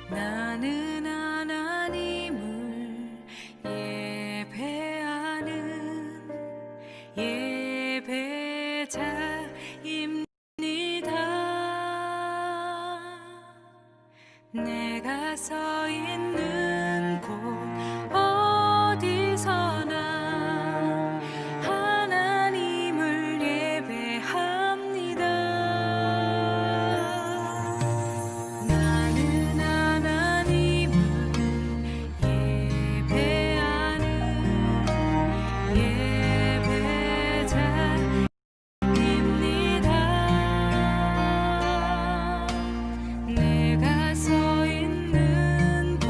나는 하나님을 예배하는 예배자입니다. 내가 서 있는 곳 어디서나 하나님을 예배합니다. 나는 하나님을 예배하는 예배자입니다. 내가 서 있는 곳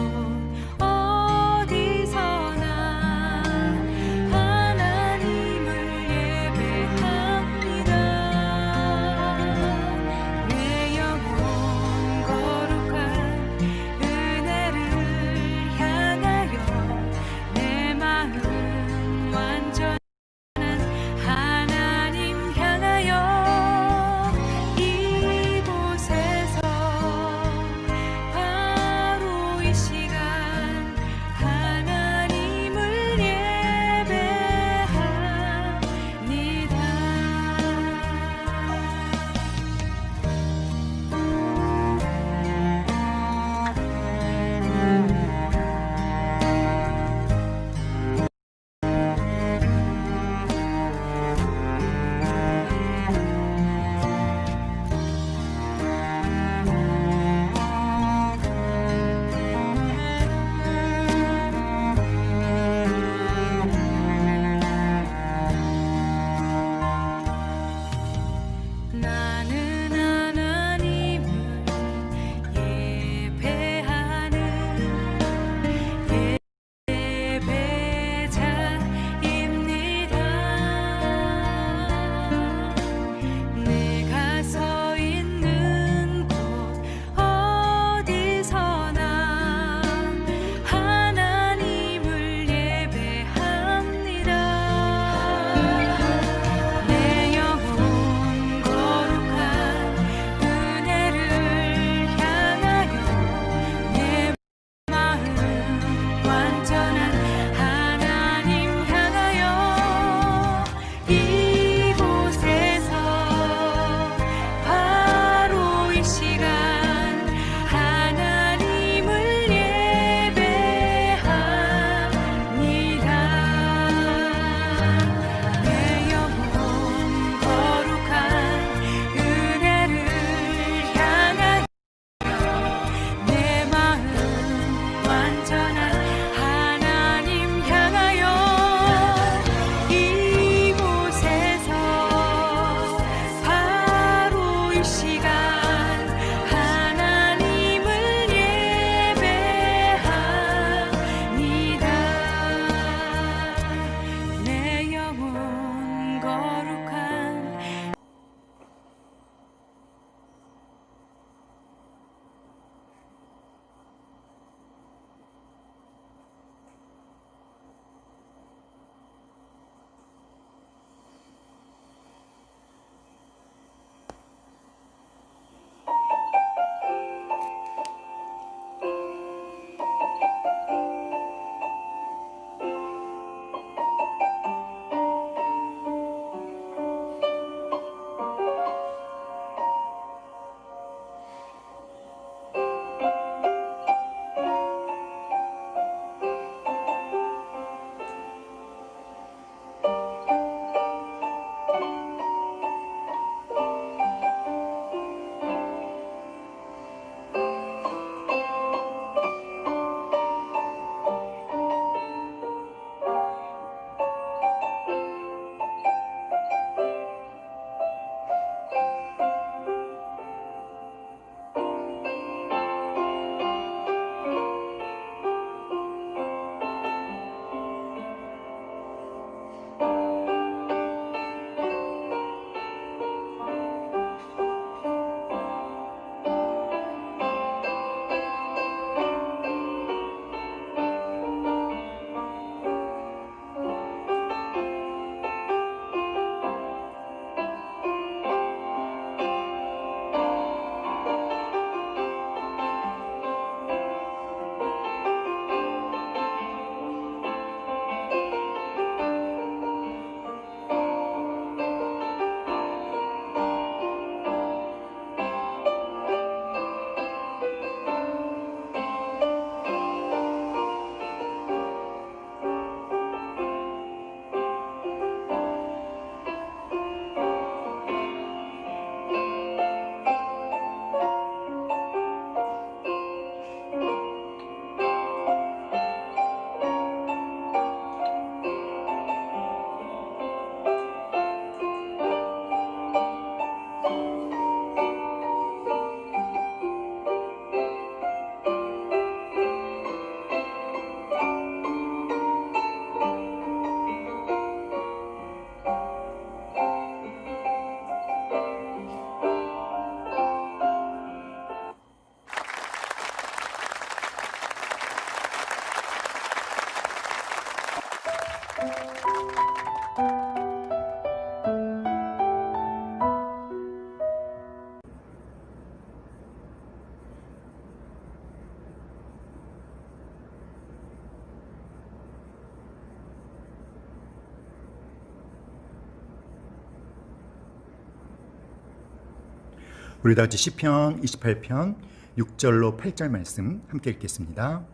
우리 다 같이 시편 28편 6절로 8절 말씀 함께 읽겠습니다.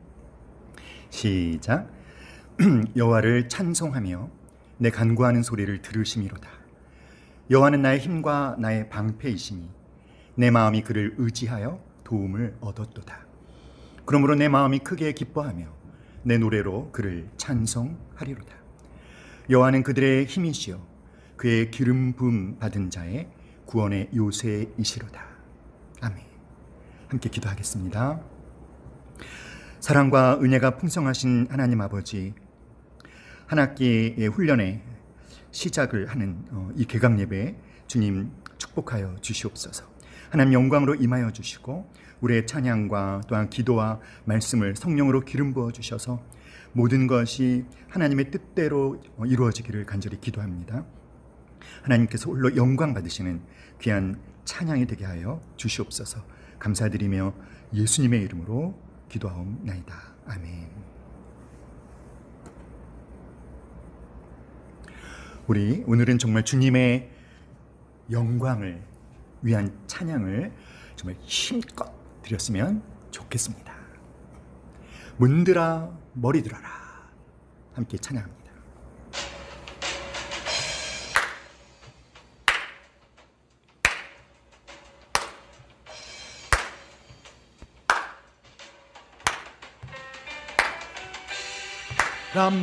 시작. 여호와를 찬송하며 내 간구하는 소리를 들으심이로다. 여호와는 나의 힘과 나의 방패이시니 내 마음이 그를 의지하여 도움을 얻었도다. 그러므로 내 마음이 크게 기뻐하며 내 노래로 그를 찬송하리로다. 여호와는 그들의 힘이시여 그의 기름 부음 받은 자의 구원의 요새이시로다. 아멘. 함께 기도하겠습니다. 사랑과 은혜가 풍성하신 하나님 아버지, 한 학기의 훈련의 시작을 하는 이 개강 예배 주님 축복하여 주시옵소서. 하나님 영광으로 임하여 주시고 우리의 찬양과 또한 기도와 말씀을 성령으로 기름 부어 주셔서 모든 것이 하나님의 뜻대로 이루어지기를 간절히 기도합니다. 하나님께서 홀로 영광 받으시는 귀한 찬양이 되게 하여 주시옵소서. 감사드리며 예수님의 이름으로 기도하옵나이다. 아멘. 우리 오늘은 정말 주님의 영광을 위한 찬양을 정말 힘껏 드렸으면 좋겠습니다. 문들아 머리 들어라. 함께 찬양합니다.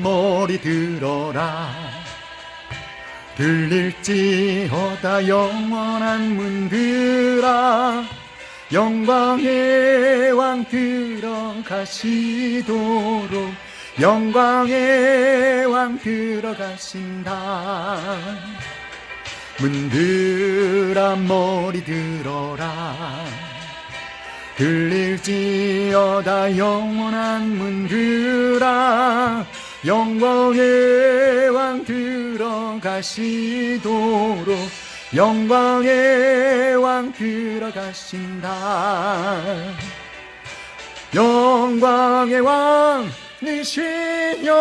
머리 들어라. 들릴지어다 영원한 문들아. 영광의 왕 들어가시도록 영광의 왕 들어가신다. 문들아 머리 들어라. 들릴지어다 영원한 문들아. 영광의 왕 들어가시도록 영광의 왕 들어가신다. 영광의 왕 니시여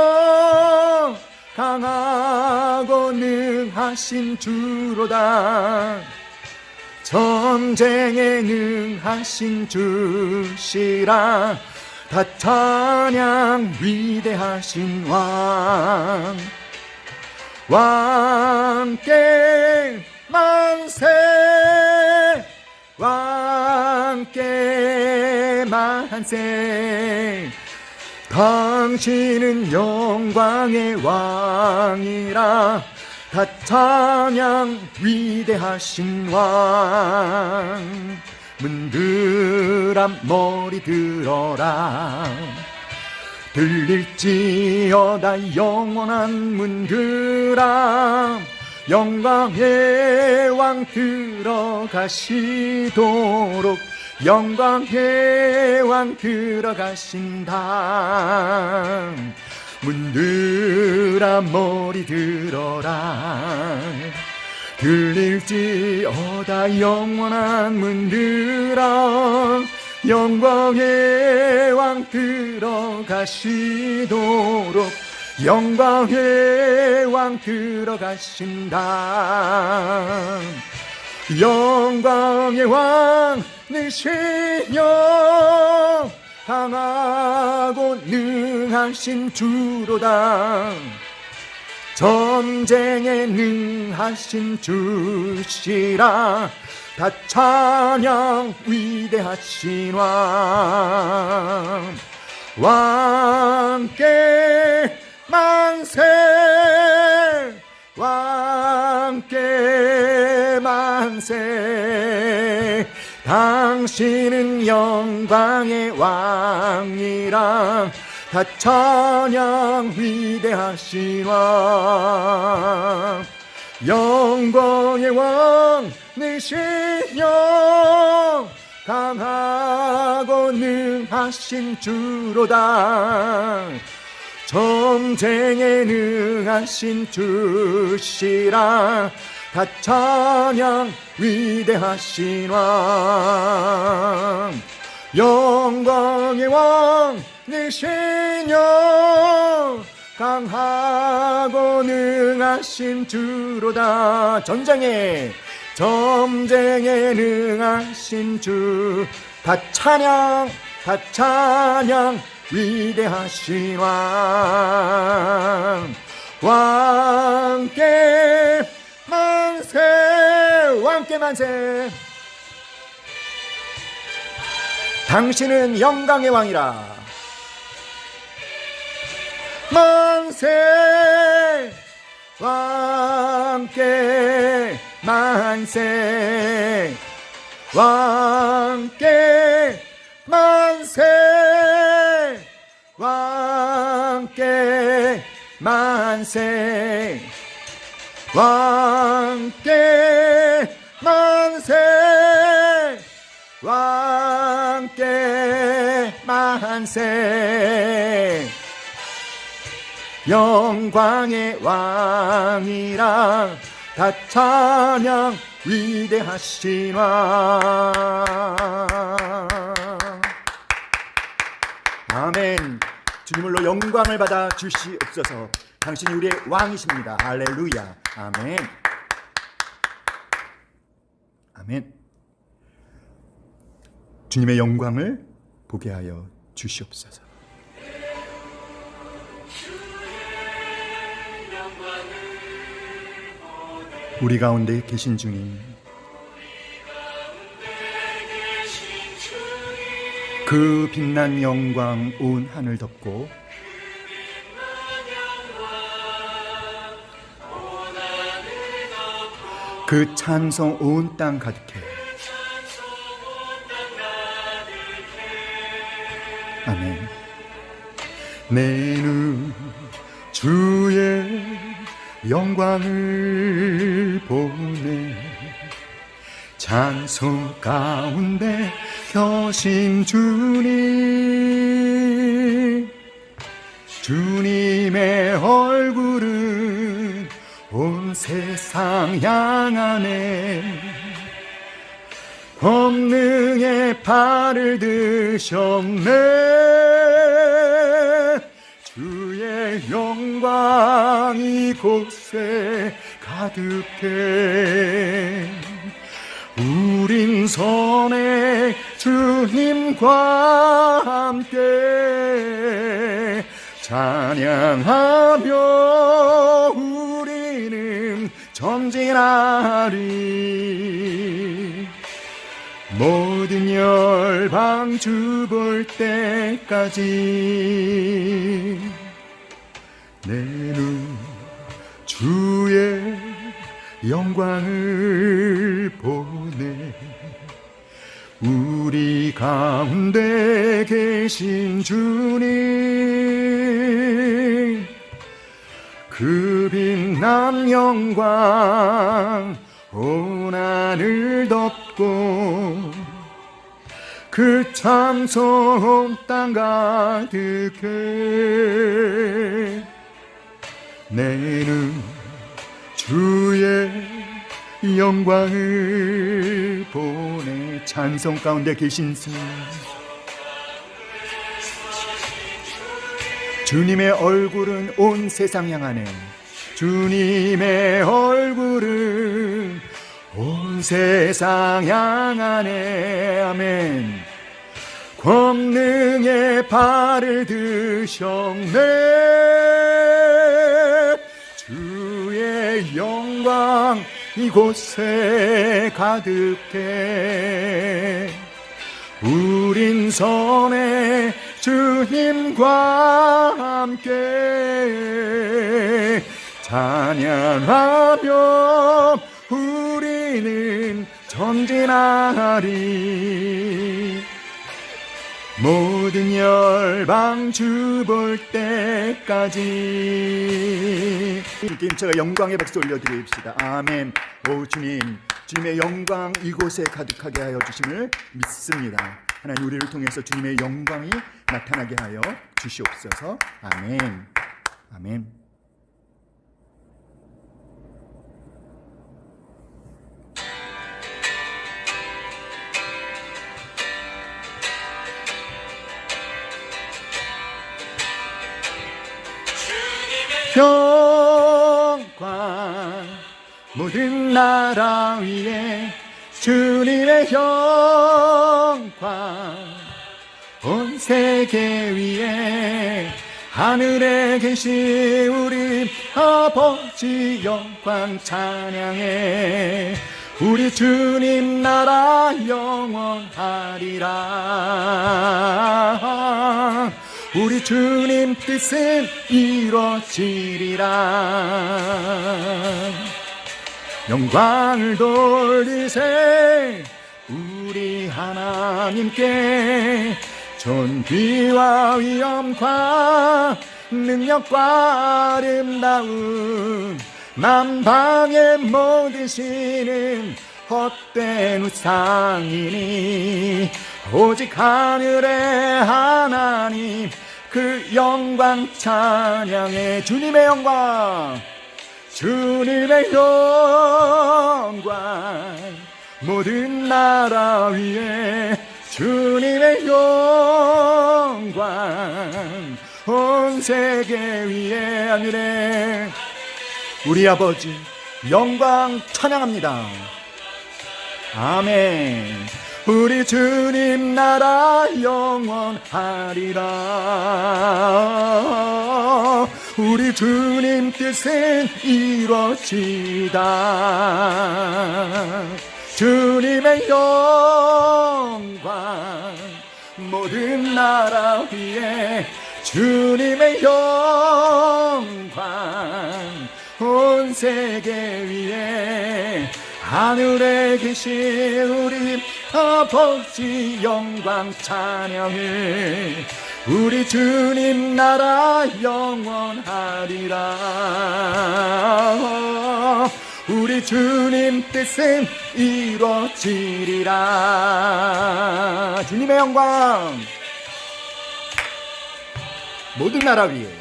강하고 능하신 주로다. 전쟁에 능하신 주시라. 다 찬양 위대하신 왕. 왕께 만세. 왕께 만세. 당신은 영광의 왕이라. 다 찬양 위대하신 왕. 문들아 머리 들어라. 들릴지어다 영원한 문들아. 영광의 왕 들어가시도록 영광의 왕 들어가신다. 문들아 머리 들어라. 들릴지어다 영원한 문들아. 영광의 왕 들어가시도록 영광의 왕 들어가신다. 영광의 왕 니시여 강하고 능하신 주로다. 전쟁에 능하신 주시라. 다 찬양 위대하신 왕. 왕께 만세. 왕께 만세. 당신은 영광의 왕이라. 다 찬양 위대하신 왕. 영광의 왕 니시여 강하고 능하신 주로다. 전쟁에 능하신 주시라. 다 찬양 위대하신 왕. 영광의 왕 니시여 강하고 능하신 주로다. 전쟁에 전쟁에 능하신 주, 다 찬양 위대하신 왕. 왕께 만세, 왕께 만세. 당신은 영광의 왕이라. 만세, 왕께 만세, 왕께 만세, 왕께 만세, 왕께 만세, 왕께 만세. 영광의 왕이라 다 찬양 위대하신 왕. 아멘. 주님을로 영광을 받아 주시옵소서. 당신이 우리의 왕이십니다. 할렐루야. 아멘. 아멘. 주님의 영광을 보게 하여 주시옵소서. 우리 가운데 계신 주님, 그 빛난 영광 온 하늘 덮고 그 찬송 온 땅 가득해. 아멘. 내 눈 주의 영광을 보네. 찬송 가운데 계신 주님, 주님의 얼굴은 온 세상 향하네. 권능의 발을 드셨네. 주의 영광 이곳에 가득해. 우린 선의 주님과 함께 찬양하며 우리는 전진하리. 모든 열방 주 볼 때까지 내 눈 주의 영광을 보네. 우리 가운데 계신 주님, 그 빛난 영광 온 하늘 덮고 그 찬송 땅 가득해. 내는 주의 영광을 보내. 찬송 가운데 계신 주, 주님의 얼굴은 온 세상 향하네. 주님의 얼굴은 온 세상 향하네. 아멘. 권능의 발을 드셨네. 주의 영광 이곳에 가득해. 우린 선의 주님과 함께 찬양하며 우리는 전진하리. 모든 열방 주 볼 때까지. 김차가 영광의 박수 올려드립시다. 아멘. 오 주님, 주님의 영광 이곳에 가득하게 하여 주심을 믿습니다. 하나님, 우리를 통해서 주님의 영광이 나타나게 하여 주시옵소서. 아멘. 아멘. 영광 모든 나라 위에 주님의 영광, 온 세계 위에 하늘에 계신 우리 아버지 영광 찬양해. 우리 주님 나라 영원하리라. 우리 주님 뜻은 이루어지리라. 영광을 돌리세 우리 하나님께. 존귀와 위엄과 능력과 아름다움, 만방의 모든 신은 헛된 우상이니 오직 하늘의 하나님 그 영광 찬양해. 주님의 영광, 주님의 영광, 모든 나라 위에 주님의 영광, 온 세계 위에 하늘에 우리 아버지 영광 찬양합니다. 아멘. 우리 주님 나라 영원하리라. 우리 주님 뜻은 이루어지다. 주님의 영광, 모든 나라 위에 주님의 영광, 온 세계 위에 하늘에 계신 우리 아버지 영광 찬양해. 우리 주님 나라 영원하리라. 우리 주님 뜻은 이루어지리라. 주님의 영광, 모든 나라 위에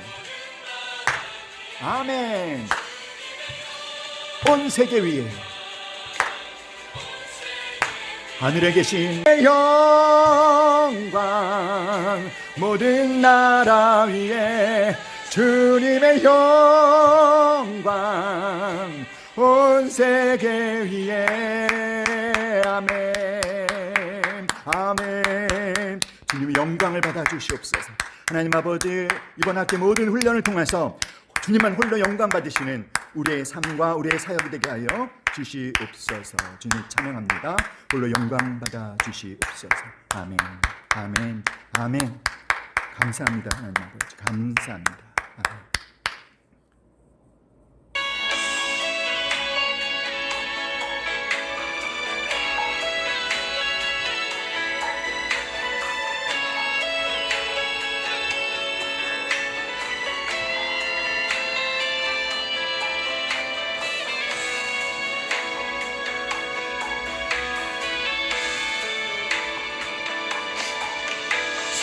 아멘. 온 세계 위에 하늘에 계신 영광, 모든 나라 위에 주님의 영광, 온 세계 위에 아멘. 아멘. 주님의 영광을 받아 주시옵소서. 하나님 아버지, 이번 학기 모든 훈련을 통해서 주님만 홀로 영광 받으시는 우리의 삶과 우리의 사역이 되게 하여 주시옵소서. 주님 찬양합니다. 홀로 영광 받아 주시옵소서. 아멘. 아멘. 아멘. 감사합니다. 하나님 아버지, 감사합니다. 아멘.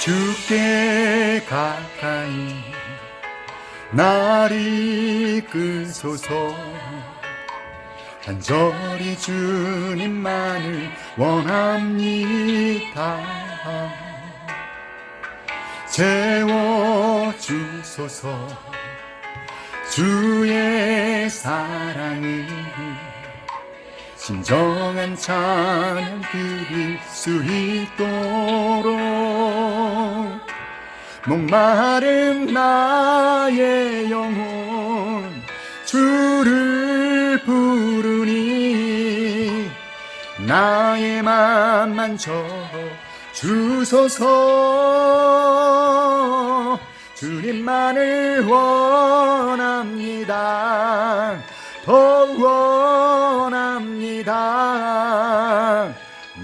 주께 가까이 날 이끄소서. 간절히 주님만을 원합니다. 채워주소서. 주의 사랑을 진정한 찬양 드릴 수 있도록 목마른 나의 영혼 주를 부르니 나의 맘 만져 주소서. 주님만을 원합니다. 더 원합니다.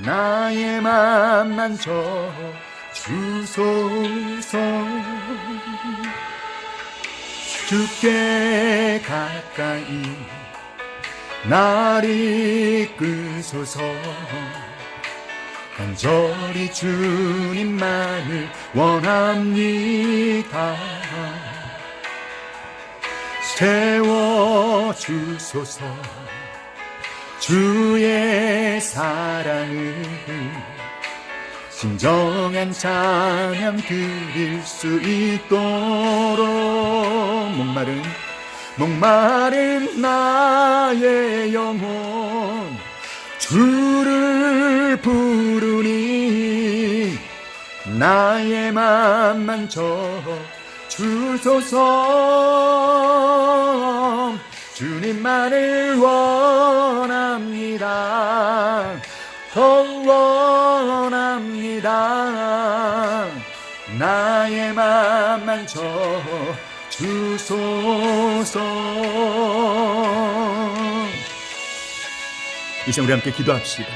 나의 맘 만져 주소서. 주께 가까이 날 이끄소서. 간절히 주님만을 원합니다. 채워주소서. 주의 사랑을 진정한 찬양 드릴 수 있도록 목마른 나의 영혼 주를 부르니 나의 맘 만져 주소서. 주님만을 원합니다. 더 원합니다. 나의 맘 만져 주소서. 이제 우리 함께 기도합시다.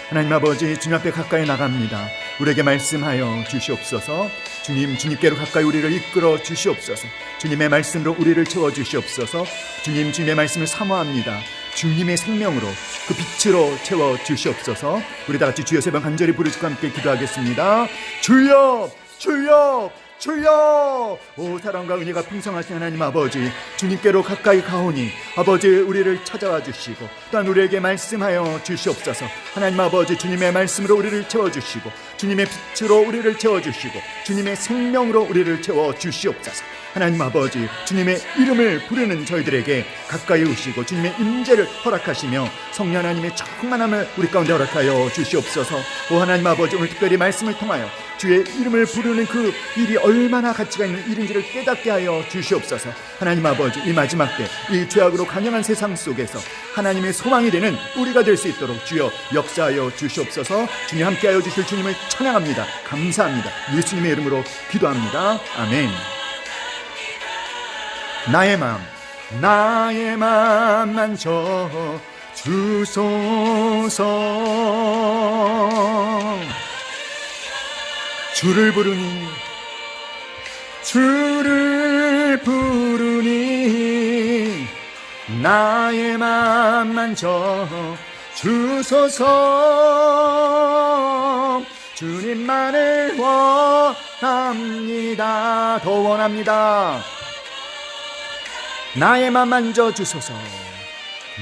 하나님 아버지, 주님 앞에 가까이 나갑니다. 우리에게 말씀하여 주시옵소서. 주님, 주님께로 가까이 우리를 이끌어 주시옵소서. 주님의 말씀으로 우리를 채워 주시옵소서. 주님, 주님의 말씀을 사모합니다. 주님의 생명으로, 그 빛으로 채워 주시옵소서. 우리 다 같이 주여 세 번 간절히 부르시고 함께 기도하겠습니다. 주여, 주여, 주여. 오, 사랑과 은혜가 풍성하신 하나님 아버지, 주님께로 가까이 가오니 아버지 우리를 찾아와 주시고 또한 우리에게 말씀하여 주시옵소서. 하나님 아버지, 주님의 말씀으로 우리를 채워주시고 주님의 빛으로 우리를 채워주시고 주님의 생명으로 우리를 채워주시옵소서. 하나님 아버지, 주님의 이름을 부르는 저희들에게 가까이 오시고 주님의 임재를 허락하시며 성령 하나님의 충만함을 우리 가운데 허락하여 주시옵소서. 오 하나님 아버지, 오늘 특별히 말씀을 통하여 주의 이름을 부르는 그 일이 얼마나 가치가 있는 일인지를 깨닫게 하여 주시옵소서. 하나님 아버지, 이 마지막 때 이 죄악으로 간영한 세상 속에서 하나님의 소망이 되는 우리가 될 수 있도록 주여 역사하여 주시옵소서. 주님 함께하여 주실 주님을 찬양합니다. 감사합니다. 예수님의 이름으로 기도합니다. 아멘. 나의 맘 만져 주소서. 주를 부르니 나의 맘 만져 주소서. 주님만을 원합니다. 더 원합니다. 나의 맘 만져 주소서.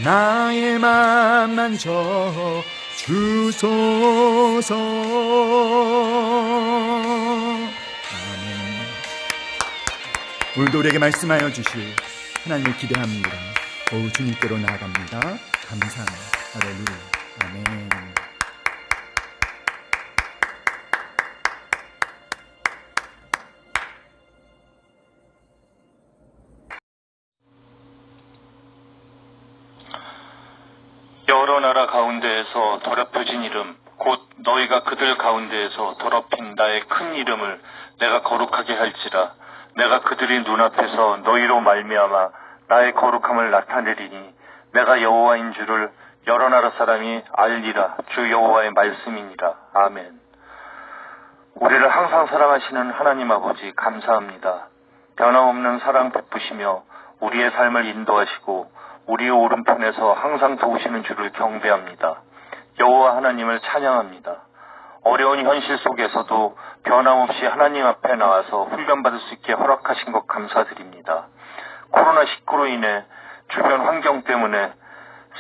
나의 맘 만져 주소서. 아멘. 오늘도 우리에게 말씀하여 주실 하나님을 기대합니다. 오, 주님께로 나아갑니다. 감사합니다. 할렐루야. 아멘. 여러 나라 가운데에서 더럽혀진 이름, 곧 너희가 그들 가운데에서 더럽힌 나의 큰 이름을 내가 거룩하게 할지라. 내가 그들이 눈앞에서 너희로 말미암아 나의 거룩함을 나타내리니 내가 여호와인 줄을 여러 나라 사람이 알리라. 주 여호와의 말씀이니라. 아멘. 우리를 항상 사랑하시는 하나님 아버지, 감사합니다. 변함없는 사랑 베푸시며 우리의 삶을 인도하시고 우리의 오른편에서 항상 도우시는 주를 경배합니다. 여호와 하나님을 찬양합니다. 어려운 현실 속에서도 변함없이 하나님 앞에 나와서 훈련받을 수 있게 허락하신 것 감사드립니다. 코로나19로 인해 주변 환경 때문에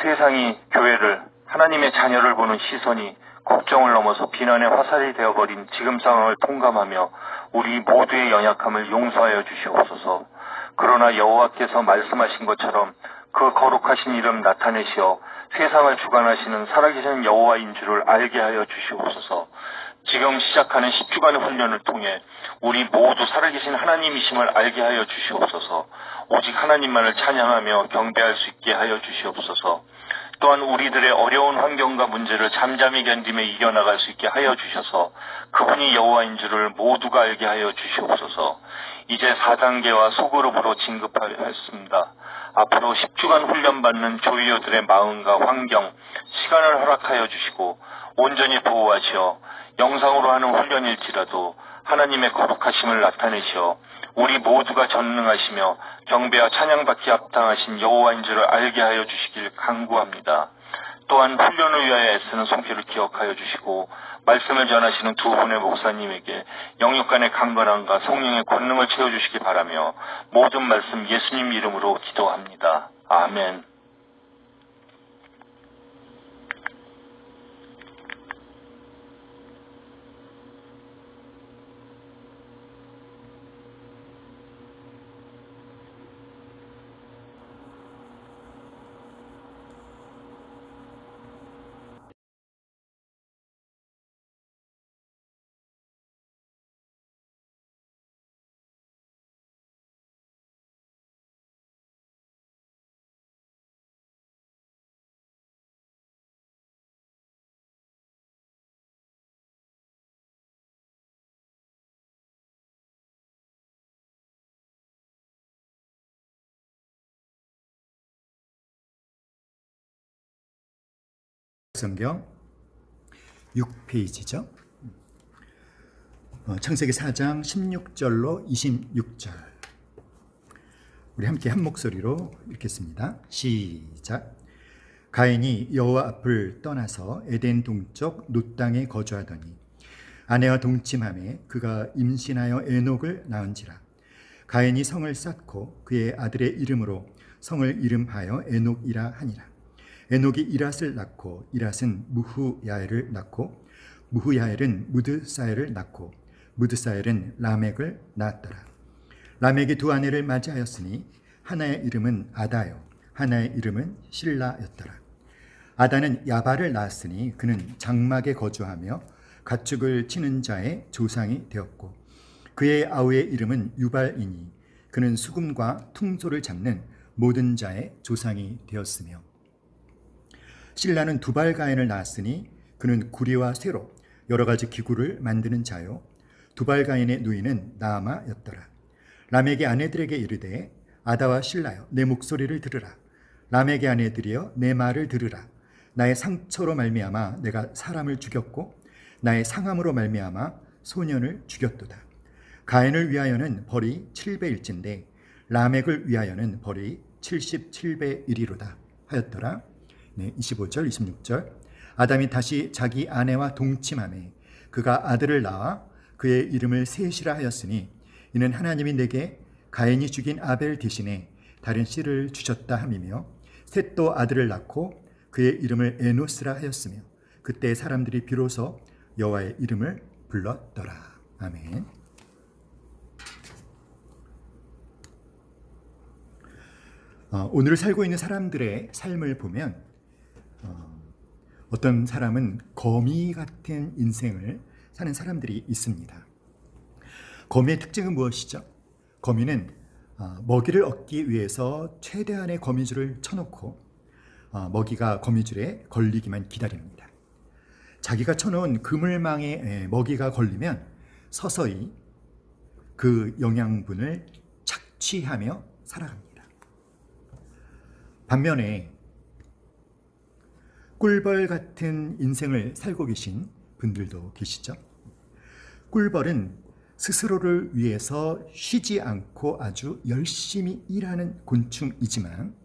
세상이 교회를, 하나님의 자녀를 보는 시선이 걱정을 넘어서 비난의 화살이 되어버린 지금 상황을 통감하며 우리 모두의 연약함을 용서하여 주시옵소서. 그러나 여호와께서 말씀하신 것처럼 그 거룩하신 이름 나타내시어 세상을 주관하시는 살아계신 여호와인 줄을 알게 하여 주시옵소서. 지금 시작하는 10주간의 훈련을 통해 우리 모두 살아계신 하나님이심을 알게 하여 주시옵소서. 오직 하나님만을 찬양하며 경배할 수 있게 하여 주시옵소서. 또한 우리들의 어려운 환경과 문제를 잠잠히 견디며 이겨나갈 수 있게 하여 주셔서 그분이 여호와인 줄을 모두가 알게 하여 주시옵소서. 이제 4단계와 소그룹으로 진급하였습니다. 앞으로 10주간 훈련받는 조이어들의 마음과 환경, 시간을 허락하여 주시고 온전히 보호하시어 영상으로 하는 훈련일지라도 하나님의 거룩하심을 나타내시어 우리 모두가 전능하시며 경배와 찬양받기 합당하신 여호와인 줄을 알게 하여 주시길 간구합니다. 또한 훈련을 위하여 애쓰는 손길을 기억하여 주시고 말씀을 전하시는 두 분의 목사님에게 영육간의 강건함과 성령의 권능을 채워주시기 바라며 모든 말씀 예수님 이름으로 기도합니다. 아멘. 성경 6페이지죠. 창세기 4장 16절로 26절. 우리 함께 한 목소리로 읽겠습니다. 시작. 가인이 여호와 앞을 떠나서 에덴 동쪽 놋 땅에 거주하더니 아내와 동침하매 그가 임신하여 에녹을 낳은지라. 가인이 성을 쌓고 그의 아들의 이름으로 성을 이름하여 에녹이라 하니라. 에녹이 이랏을 낳고 이랏은 무후야엘을 낳고 무후야엘은 무드사엘을 낳고 무드사엘은 라멕을 낳았더라. 라멕이 두 아내를 맞이하였으니 하나의 이름은 아다요 하나의 이름은 실라였더라. 아다는 야발을 낳았으니 그는 장막에 거주하며 가축을 치는 자의 조상이 되었고 그의 아우의 이름은 유발이니 그는 수금과 퉁소를 잡는 모든 자의 조상이 되었으며 실라는 두발가인을 낳았으니 그는 구리와 쇠로 여러 가지 기구를 만드는 자요 두발가인의 누이는 나아마였더라. 라멕의 아내들에게 이르되 아다와 실라여 내 목소리를 들으라. 라멕의 아내들이여 내 말을 들으라. 나의 상처로 말미암아 내가 사람을 죽였고 나의 상함으로 말미암아 소년을 죽였도다. 가인을 위하여는 벌이 7배일진데 라멕을 위하여는 벌이 77배이리로다 하였더라. 네, 25절 26절. 아담이 다시 자기 아내와 동침하매 그가 아들을 낳아 그의 이름을 셋이라 하였으니 이는 하나님이 내게 가인이 죽인 아벨 대신에 다른 씨를 주셨다 함이며 셋도 아들을 낳고 그의 이름을 에노스라 하였으며 그때 사람들이 비로소 여호와의 이름을 불렀더라. 아멘. 오늘 살고 있는 사람들의 삶을 보면 어떤 사람은 거미 같은 인생을 사는 사람들이 있습니다. 거미의 특징은 무엇이죠? 거미는 먹이를 얻기 위해서 최대한의 거미줄을 쳐놓고 먹이가 거미줄에 걸리기만 기다립니다. 자기가 쳐놓은 그물망에 먹이가 걸리면 서서히 그 영양분을 착취하며 살아갑니다. 반면에 꿀벌 같은 인생을 살고 계신 분들도 계시죠. 꿀벌은 스스로를 위해서 쉬지 않고 아주 열심히 일하는 곤충이지만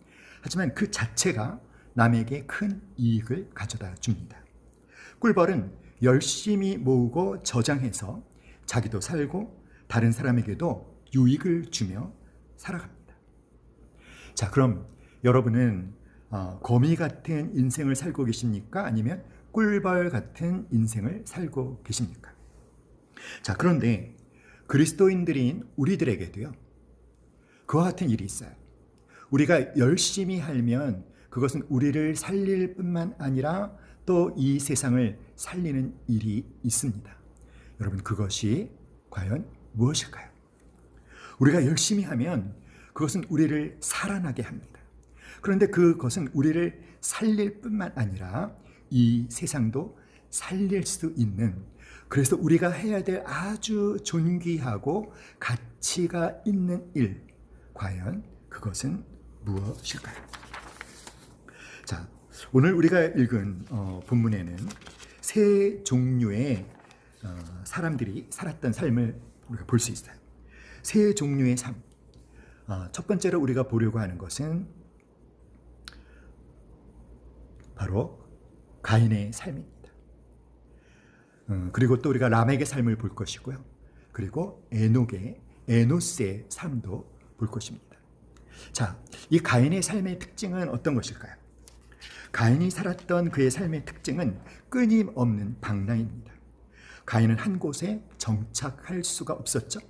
하지만 그 자체가 남에게 큰 이익을 가져다 줍니다. 꿀벌은 열심히 모으고 저장해서 자기도 살고 다른 사람에게도 유익을 주며 살아갑니다. 자, 그럼 여러분은 거미 같은 인생을 살고 계십니까? 아니면 꿀벌 같은 인생을 살고 계십니까? 자, 그런데 그리스도인들인 우리들에게도요, 그와 같은 일이 있어요. 우리가 열심히 하면 그것은 우리를 살릴 뿐만 아니라 또 이 세상을 살리는 일이 있습니다. 여러분, 그것이 과연 무엇일까요? 우리가 열심히 하면 그것은 우리를 살아나게 합니다. 그런데 그것은 우리를 살릴 뿐만 아니라 이 세상도 살릴 수 있는, 그래서 우리가 해야 될 아주 존귀하고 가치가 있는 일, 과연 그것은 무엇일까요? 자, 오늘 우리가 읽은 본문에는 세 종류의 사람들이 살았던 삶을 우리가 볼 수 있어요. 세 종류의 삶. 첫 번째로 우리가 보려고 하는 것은 바로 가인의 삶입니다. 그리고 또 우리가 라멕의 삶을 볼 것이고요. 그리고 에노스의 삶도 볼 것입니다. 자, 이 가인의 삶의 특징은 어떤 것일까요? 가인이 살았던 그의 삶의 특징은 끊임없는 방랑입니다. 가인은 한 곳에 정착할 수가 없었죠.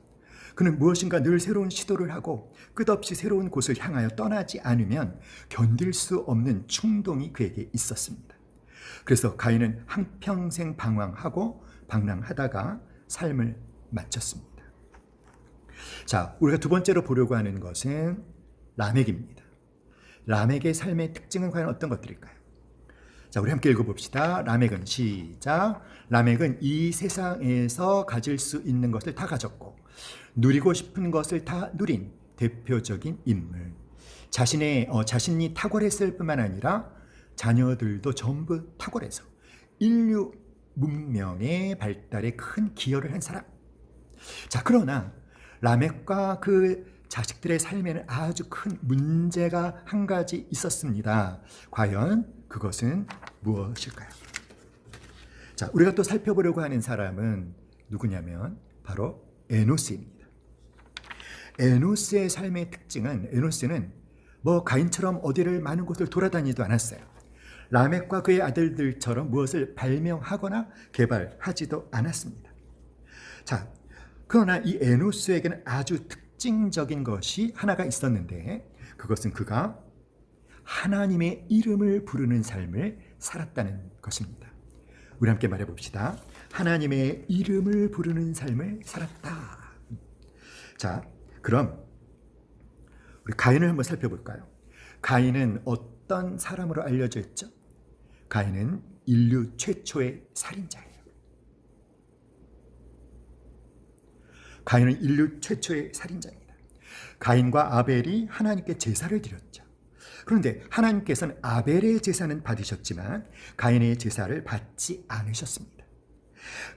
그는 무엇인가 늘 새로운 시도를 하고 끝없이 새로운 곳을 향하여 떠나지 않으면 견딜 수 없는 충동이 그에게 있었습니다. 그래서 가인은 한평생 방황하다가 삶을 마쳤습니다. 자, 우리가 두 번째로 보려고 하는 것은 라멕입니다. 라멕의 삶의 특징은 과연 어떤 것들일까요? 자, 우리 함께 읽어봅시다. 라멕은 시작. 라멕은 이 세상에서 가질 수 있는 것을 다 가졌고 누리고 싶은 것을 다 누린 대표적인 인물. 자신이 탁월했을 뿐만 아니라 자녀들도 전부 탁월해서 인류 문명의 발달에 큰 기여를 한 사람. 자, 그러나 라멕과 그 자식들의 삶에는 아주 큰 문제가 한 가지 있었습니다. 과연 그것은 무엇일까요? 자, 우리가 또 살펴보려고 하는 사람은 누구냐면 바로 에노스입니다. 에노스의 삶의 특징은, 에노스는 뭐 가인처럼 어디를 많은 곳을 돌아다니지도 않았어요. 라멕과 그의 아들들처럼 무엇을 발명하거나 개발하지도 않았습니다. 자, 그러나 이 에노스에게는 아주 특징적인 것이 하나가 있었는데, 그것은 그가 하나님의 이름을 부르는 삶을 살았다는 것입니다. 우리 함께 말해봅시다. 하나님의 이름을 부르는 삶을 살았다. 자, 그럼 우리 가인을 한번 살펴볼까요? 가인은 어떤 사람으로 알려져 있죠? 가인은 인류 최초의 살인자예요. 가인은 인류 최초의 살인자입니다. 가인과 아벨이 하나님께 제사를 드렸죠. 그런데 하나님께서는 아벨의 제사는 받으셨지만 가인의 제사를 받지 않으셨습니다.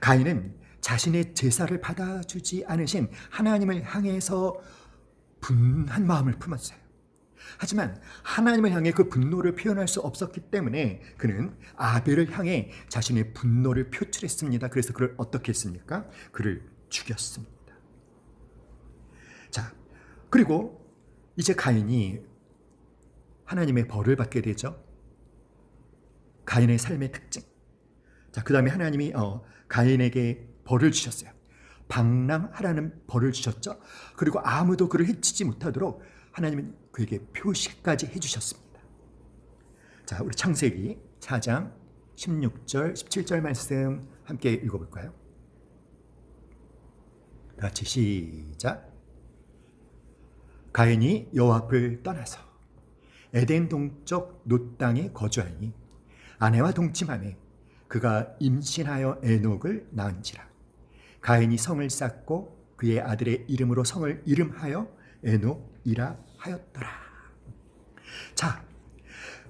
가인은 자신의 제사를 받아주지 않으신 하나님을 향해서 분한 마음을 품었어요. 하지만 하나님을 향해 그 분노를 표현할 수 없었기 때문에 그는 아벨을 향해 자신의 분노를 표출했습니다. 그래서 그를 어떻게 했습니까? 그를 죽였습니다. 자, 그리고 이제 가인이 하나님의 벌을 받게 되죠. 가인의 삶의 특징. 자, 그 다음에 하나님이 가인에게 벌을 주셨어요. 방랑하라는 벌을 주셨죠. 그리고 아무도 그를 해치지 못하도록 하나님은 그에게 표시까지 해주셨습니다. 자, 우리 창세기 4장 16절, 17절 말씀 함께 읽어볼까요? 같이 시작. 가인이 여호와 앞을 떠나서 에덴 동쪽 놋 땅에 거주하니 아내와 동침하매 그가 임신하여 에녹을 낳은지라. 가인이 성을 쌓고 그의 아들의 이름으로 성을 이름하여 에녹이라 하였더라. 자,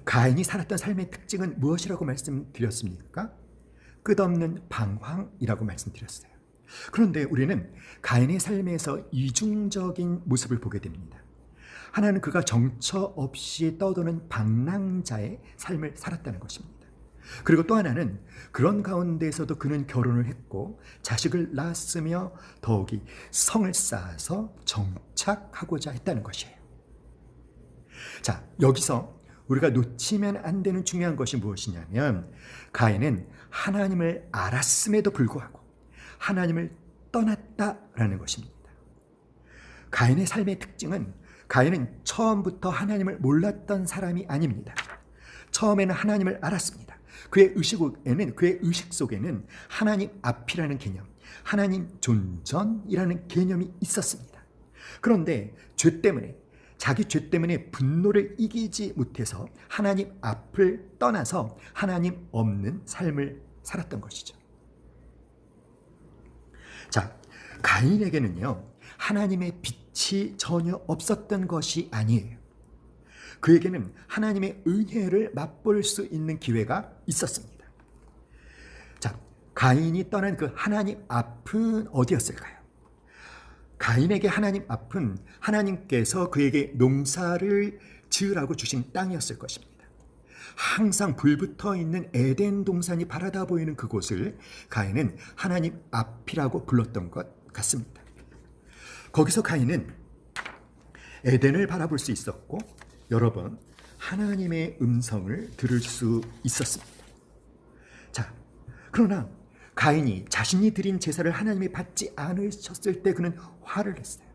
가인이 살았던 삶의 특징은 무엇이라고 말씀드렸습니까? 끝없는 방황이라고 말씀드렸어요. 그런데 우리는 가인의 삶에서 이중적인 모습을 보게 됩니다. 하나는 그가 정처 없이 떠도는 방랑자의 삶을 살았다는 것입니다. 그리고 또 하나는 그런 가운데에서도 그는 결혼을 했고 자식을 낳았으며 더욱이 성을 쌓아서 정착하고자 했다는 것이에요. 자, 여기서 우리가 놓치면 안 되는 중요한 것이 무엇이냐면 가인은 하나님을 알았음에도 불구하고 하나님을 떠났다라는 것입니다. 가인의 삶의 특징은 가인은 처음부터 하나님을 몰랐던 사람이 아닙니다. 처음에는 하나님을 알았습니다. 그의 의식 속에는 하나님 앞이라는 개념, 하나님 존전이라는 개념이 있었습니다. 그런데 자기 죄 때문에 분노를 이기지 못해서 하나님 앞을 떠나서 하나님 없는 삶을 살았던 것이죠. 자, 가인에게는요, 하나님의 빛이 전혀 없었던 것이 아니에요. 그에게는 하나님의 은혜를 맛볼 수 있는 기회가 있었습니다. 자, 가인이 떠난 그 하나님 앞은 어디였을까요? 가인에게 하나님 앞은 하나님께서 그에게 농사를 지으라고 주신 땅이었을 것입니다. 항상 불붙어 있는 에덴 동산이 바라다 보이는 그곳을 가인은 하나님 앞이라고 불렀던 것 같습니다. 거기서 가인은 에덴을 바라볼 수 있었고 여러 번 하나님의 음성을 들을 수 있었습니다. 자, 그러나 가인이 자신이 드린 제사를 하나님이 받지 않으셨을 때 그는 화를 냈어요.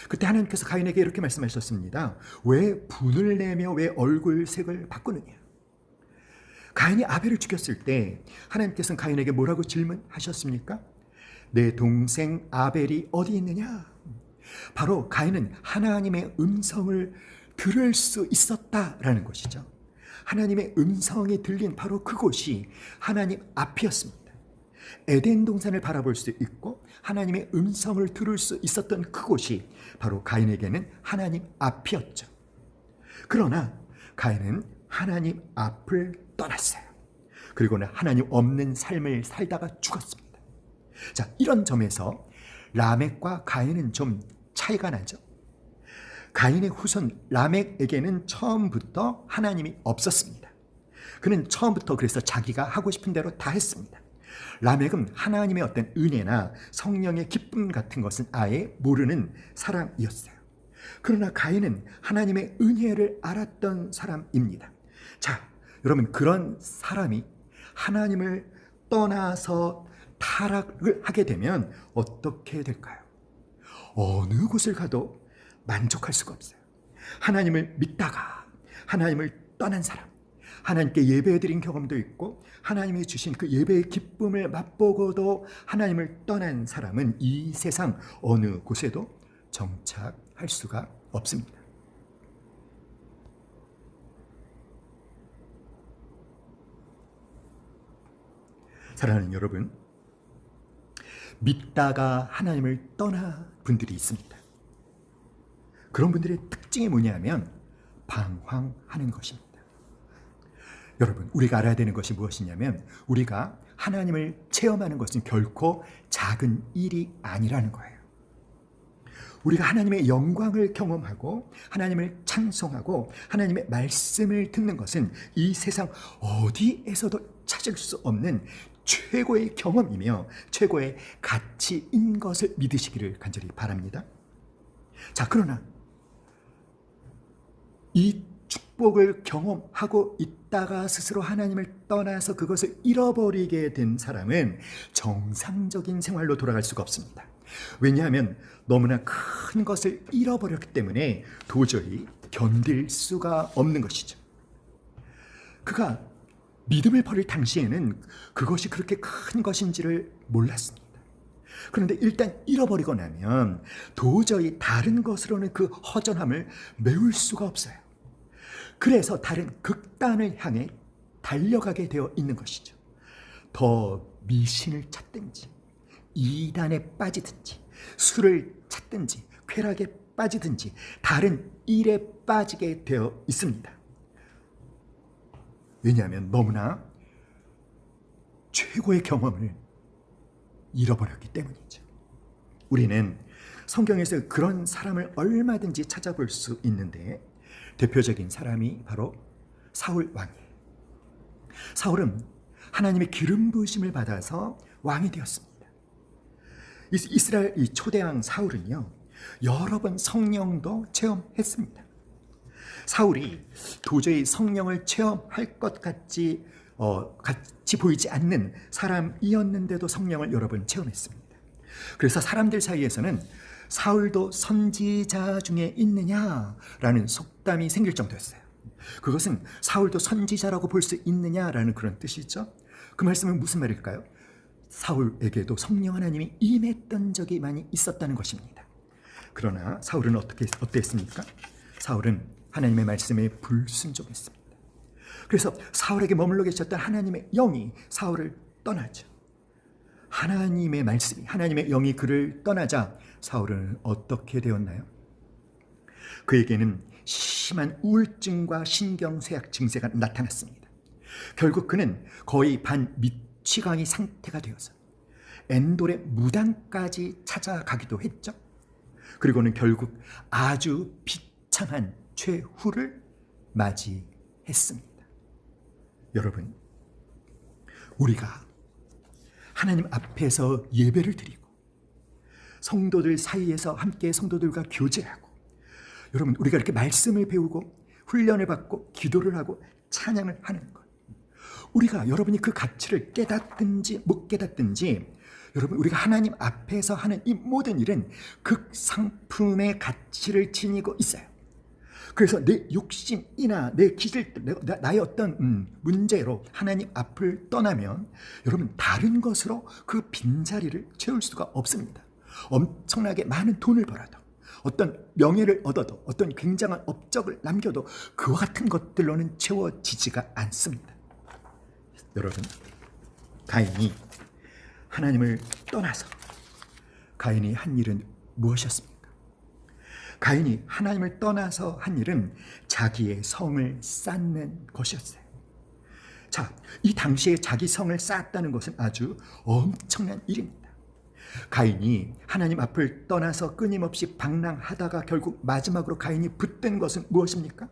그때 하나님께서 가인에게 이렇게 말씀하셨습니다. 왜 분을 내며 왜 얼굴색을 바꾸느냐? 가인이 아벨을 죽였을 때 하나님께서는 가인에게 뭐라고 질문하셨습니까? 내 동생 아벨이 어디 있느냐? 바로 가인은 하나님의 음성을 들을 수 있었다라는 것이죠. 하나님의 음성이 들린 바로 그곳이 하나님 앞이었습니다. 에덴 동산을 바라볼 수 있고 하나님의 음성을 들을 수 있었던 그곳이 바로 가인에게는 하나님 앞이었죠. 그러나 가인은 하나님 앞을 떠났어요. 그리고는 하나님 없는 삶을 살다가 죽었습니다. 자, 이런 점에서 라멕과 가인은 좀 차이가 나죠. 가인의 후손 라멕에게는 처음부터 하나님이 없었습니다. 그는 처음부터 그래서 자기가 하고 싶은 대로 다 했습니다. 라멕은 하나님의 어떤 은혜나 성령의 기쁨 같은 것은 아예 모르는 사람이었어요. 그러나 가인은 하나님의 은혜를 알았던 사람입니다. 자, 여러분, 그런 사람이 하나님을 떠나서 타락을 하게 되면 어떻게 될까요? 어느 곳을 가도 만족할 수가 없어요. 하나님을 믿다가 하나님을 떠난 사람, 하나님께 예배드린 경험도 있고 하나님이 주신 그 예배의 기쁨을 맛보고도 하나님을 떠난 사람은 이 세상 어느 곳에도 정착할 수가 없습니다. 사랑하는 여러분, 믿다가 하나님을 떠난 분들이 있습니다. 그런 분들의 특징이 뭐냐면 방황하는 것입니다. 여러분, 우리가 알아야 되는 것이 무엇이냐면 우리가 하나님을 체험하는 것은 결코 작은 일이 아니라는 거예요. 우리가 하나님의 영광을 경험하고 하나님을 찬송하고 하나님의 말씀을 듣는 것은 이 세상 어디에서도 찾을 수 없는 최고의 경험이며 최고의 가치인 것을 믿으시기를 간절히 바랍니다. 자, 그러나 이 축복을 경험하고 있다가 스스로 하나님을 떠나서 그것을 잃어버리게 된 사람은 정상적인 생활로 돌아갈 수가 없습니다. 왜냐하면 너무나 큰 것을 잃어버렸기 때문에 도저히 견딜 수가 없는 것이죠. 그가 믿음을 버릴 당시에는 그것이 그렇게 큰 것인지를 몰랐습니다. 그런데 일단 잃어버리고 나면 도저히 다른 것으로는 그 허전함을 메울 수가 없어요. 그래서 다른 극단을 향해 달려가게 되어 있는 것이죠. 더 미신을 찾든지 이단에 빠지든지 술을 찾든지 쾌락에 빠지든지 다른 일에 빠지게 되어 있습니다. 왜냐하면 너무나 최고의 경험을 잃어버렸기 때문이죠. 우리는 성경에서 그런 사람을 얼마든지 찾아볼 수 있는데 대표적인 사람이 바로 사울 왕이에요. 사울은 하나님의 기름 부으심을 받아서 왕이 되었습니다. 이스라엘 이 초대왕 사울은요, 여러 번 성령도 체험했습니다. 사울이 도저히 성령을 체험할 것 같이 보이지 않는 사람이었는데도 성령을 여러 번 체험했습니다. 그래서 사람들 사이에서는 사울도 선지자 중에 있느냐라는 속담이 생길 정도였어요. 그것은 사울도 선지자라고 볼 수 있느냐라는 그런 뜻이죠. 그 말씀은 무슨 말일까요? 사울에게도 성령 하나님이 임했던 적이 많이 있었다는 것입니다. 그러나 사울은 어땠습니까? 사울은 하나님의 말씀에 불순종했습니다. 그래서 사울에게 머물러 계셨던 하나님의 영이 사울을 떠나죠. 하나님의 말씀이, 하나님의 영이 그를 떠나자 사울은 어떻게 되었나요? 그에게는 심한 우울증과 신경쇠약 증세가 나타났습니다. 결국 그는 거의 반미취광이 상태가 되어서 엔돌의 무당까지 찾아가기도 했죠. 그리고는 결국 아주 비참한 최후를 맞이했습니다. 여러분, 우리가 하나님 앞에서 예배를 드리고 성도들 사이에서 함께 성도들과 교제하고, 여러분, 우리가 이렇게 말씀을 배우고 훈련을 받고 기도를 하고 찬양을 하는 것, 우리가 여러분이 그 가치를 깨닫든지 못 깨닫든지, 여러분, 우리가 하나님 앞에서 하는 이 모든 일은 극상품의 가치를 지니고 있어요. 그래서 내 욕심이나 내 기질, 나의 어떤 문제로 하나님 앞을 떠나면 여러분 다른 것으로 그 빈자리를 채울 수가 없습니다. 엄청나게 많은 돈을 벌어도, 어떤 명예를 얻어도, 어떤 굉장한 업적을 남겨도 그와 같은 것들로는 채워지지가 않습니다. 여러분, 가인이 하나님을 떠나서 가인이 한 일은 무엇이었습니까? 가인이 하나님을 떠나서 한 일은 자기의 성을 쌓는 것이었어요. 자, 이 당시에 자기 성을 쌓았다는 것은 아주 엄청난 일입니다. 가인이 하나님 앞을 떠나서 끊임없이 방랑하다가 결국 마지막으로 가인이 붙든 것은 무엇입니까?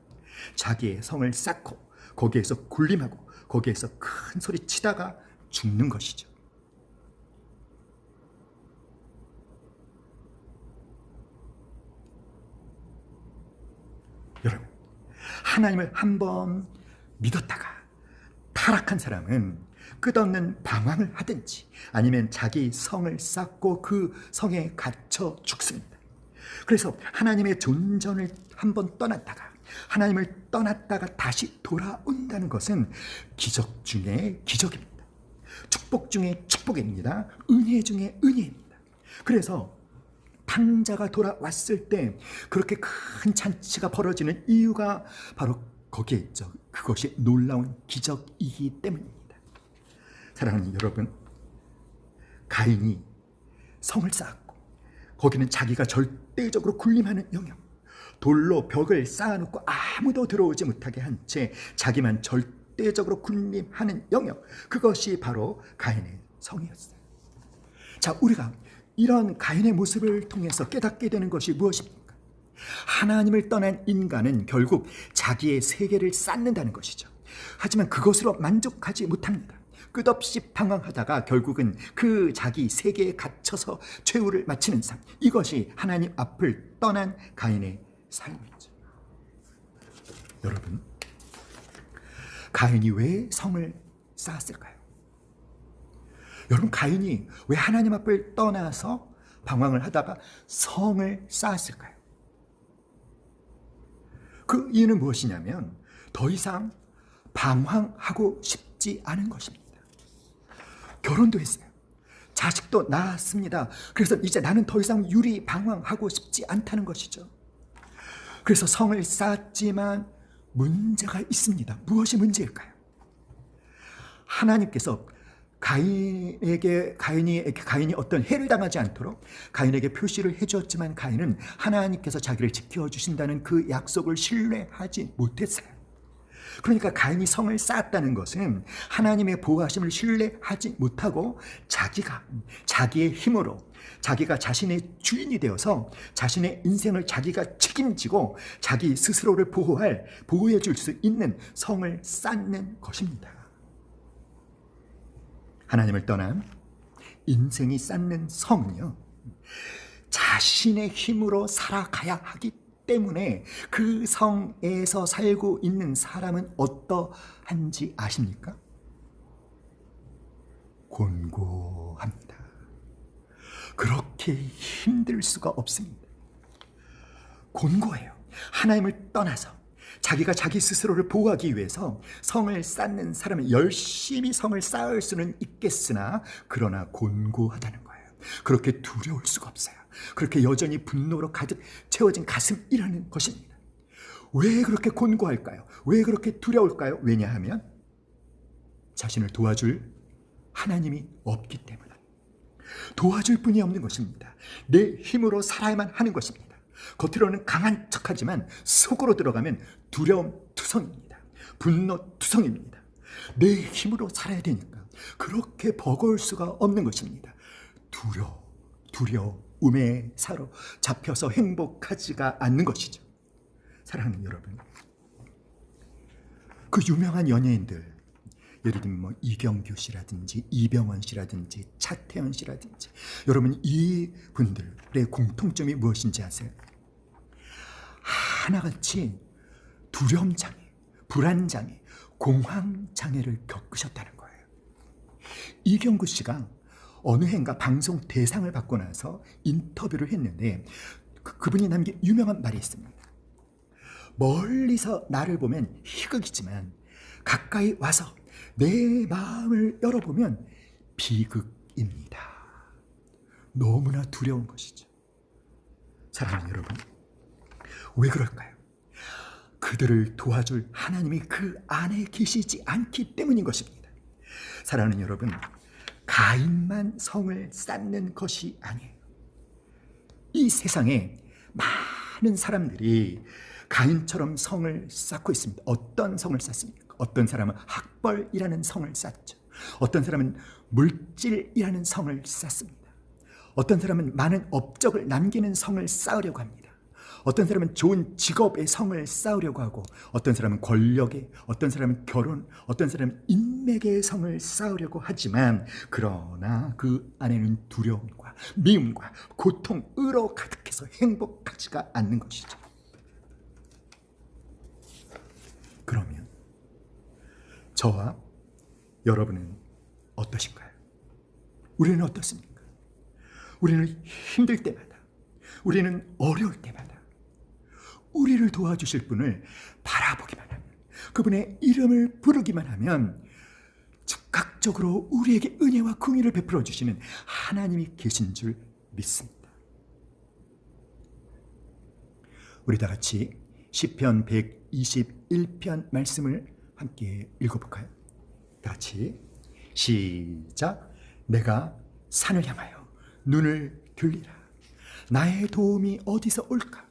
자기의 성을 쌓고 거기에서 군림하고 거기에서 큰 소리 치다가 죽는 것이죠. 여러분, 하나님을 한번 믿었다가 타락한 사람은 끝없는 방황을 하든지 아니면 자기 성을 쌓고 그 성에 갇혀 죽습니다. 그래서 하나님의 존전을 한번 떠났다가 하나님을 떠났다가 다시 돌아온다는 것은 기적 중에 기적입니다. 축복 중에 축복입니다. 은혜 중에 은혜입니다. 그래서 탕자가 돌아왔을 때 그렇게 큰 잔치가 벌어지는 이유가 바로 거기에 있죠. 그것이 놀라운 기적이기 때문입니다. 사랑하는 여러분, 가인이 성을 쌓았고 거기는 자기가 절대적으로 군림하는 영역, 돌로 벽을 쌓아놓고 아무도 들어오지 못하게 한 채 자기만 절대적으로 군림하는 영역, 그것이 바로 가인의 성이었어요. 자, 우리가 이런 가인의 모습을 통해서 깨닫게 되는 것이 무엇입니까? 하나님을 떠난 인간은 결국 자기의 세계를 쌓는다는 것이죠. 하지만 그것으로 만족하지 못합니다. 끝없이 방황하다가 결국은 그 자기 세계에 갇혀서 최후를 마치는 삶, 이것이 하나님 앞을 떠난 가인의 삶이죠. 여러분, 가인이 왜 성을 쌓았을까요? 여러분, 가인이 왜 하나님 앞을 떠나서 방황을 하다가 성을 쌓았을까요? 그 이유는 무엇이냐면 더 이상 방황하고 싶지 않은 것입니다. 결혼도 했어요. 자식도 낳았습니다. 그래서 이제 나는 더 이상 유리 방황하고 싶지 않다는 것이죠. 그래서 성을 쌓았지만 문제가 있습니다. 무엇이 문제일까요? 하나님께서 가인이 어떤 해를 당하지 않도록 가인에게 표시를 해주었지만 가인은 하나님께서 자기를 지켜주신다는 그 약속을 신뢰하지 못했어요. 그러니까 가인이 성을 쌓았다는 것은 하나님의 보호하심을 신뢰하지 못하고 자기의 힘으로 자기가 자신의 주인이 되어서 자신의 인생을 자기가 책임지고 자기 스스로를 보호해 줄 수 있는 성을 쌓는 것입니다. 하나님을 떠난 인생이 쌓는 성은요, 자신의 힘으로 살아가야 하기 때문에 그 성에서 살고 있는 사람은 어떠한지 아십니까? 곤고합니다. 그렇게 힘들 수가 없습니다. 곤고해요. 하나님을 떠나서 자기가 자기 스스로를 보호하기 위해서 성을 쌓는 사람은 열심히 성을 쌓을 수는 있겠으나 그러나 곤고하다는 거예요. 그렇게 두려울 수가 없어요. 그렇게 여전히 분노로 가득 채워진 가슴이라는 것입니다. 왜 그렇게 곤고할까요? 왜 그렇게 두려울까요? 왜냐하면 자신을 도와줄 하나님이 없기 때문에, 도와줄 분이 없는 것입니다. 내 힘으로 살아야만 하는 것입니다. 겉으로는 강한 척하지만 속으로 들어가면 두려움 투성입니다. 분노 투성입니다. 내 힘으로 살아야 되니까 그렇게 버거울 수가 없는 것입니다. 두려움에 사로잡혀서 행복하지가 않는 것이죠. 사랑하는 여러분, 그 유명한 연예인들, 예를 들면 이경규 씨라든지 이병헌 씨라든지 차태현 씨라든지, 여러분 이분들의 공통점이 무엇인지 아세요? 하나같이 두려움장애, 불안장애, 공황장애를 겪으셨다는 거예요. 이경규 씨가 어느 해인가 방송 대상을 받고 나서 인터뷰를 했는데 그분이 남긴 유명한 말이 있습니다. 멀리서 나를 보면 희극이지만 가까이 와서 내 마음을 열어보면 비극입니다. 너무나 두려운 것이죠. 사랑하는 여러분, 왜 그럴까요? 그들을 도와줄 하나님이 그 안에 계시지 않기 때문인 것입니다. 사랑하는 여러분, 가인만 성을 쌓는 것이 아니에요. 이 세상에 많은 사람들이 가인처럼 성을 쌓고 있습니다. 어떤 성을 쌓습니까? 어떤 사람은 학벌이라는 성을 쌓죠. 어떤 사람은 물질이라는 성을 쌓습니다. 어떤 사람은 많은 업적을 남기는 성을 쌓으려고 합니다. 어떤 사람은 좋은 직업의 성을 쌓으려고 하고, 어떤 사람은 권력의, 어떤 사람은 결혼, 어떤 사람은 인맥의 성을 쌓으려고 하지만, 그러나 그 안에는 두려움과 미움과 고통으로 가득해서 행복하지가 않는 것이죠. 그러면 저와 여러분은 어떠신가요? 우리는 어떻습니까? 우리는 힘들 때마다, 우리는 어려울 때마다 우리를 도와주실 분을 바라보기만 하면, 그분의 이름을 부르기만 하면 즉각적으로 우리에게 은혜와 긍휼을 베풀어 주시는 하나님이 계신 줄 믿습니다. 우리 다 같이 시편 121편 말씀을 함께 읽어볼까요? 다 같이 시작. 내가 산을 향하여 눈을 들리라. 나의 도움이 어디서 올까?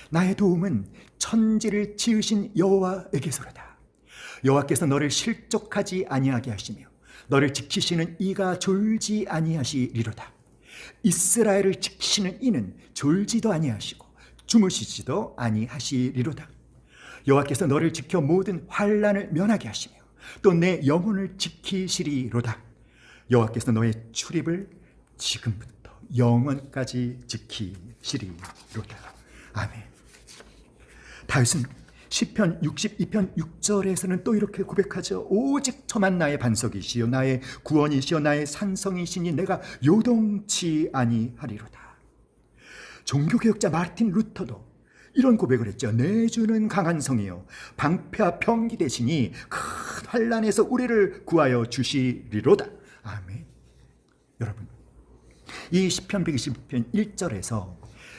나의 도움은 천지를 지으신 여호와에게서로다. 여호와께서 너를 실족하지 아니하게 하시며 너를 지키시는 이가 졸지 아니하시리로다. 이스라엘을 지키시는 이는 졸지도 아니하시고 주무시지도 아니하시리로다. 여호와께서 너를 지켜 모든 환난을 면하게 하시며 또 내 영혼을 지키시리로다. 여호와께서 너의 출입을 지금부터 영원까지 지키시리로다. 아멘. 다윗은 시편 62편 6절에서는 또 이렇게 고백하죠. 오직 저만 나의 반석이시요 나의 구원이시요 나의 산성이시니 내가 요동치 아니하리로다. 종교개혁자 마르틴 루터도 이런 고백을 했죠. 내 주는 강한 성이요 방패와 병기 되시니 큰 환난에서 우리를 구하여 주시리로다. 아멘. 여러분, 이 시편 120편 1절에서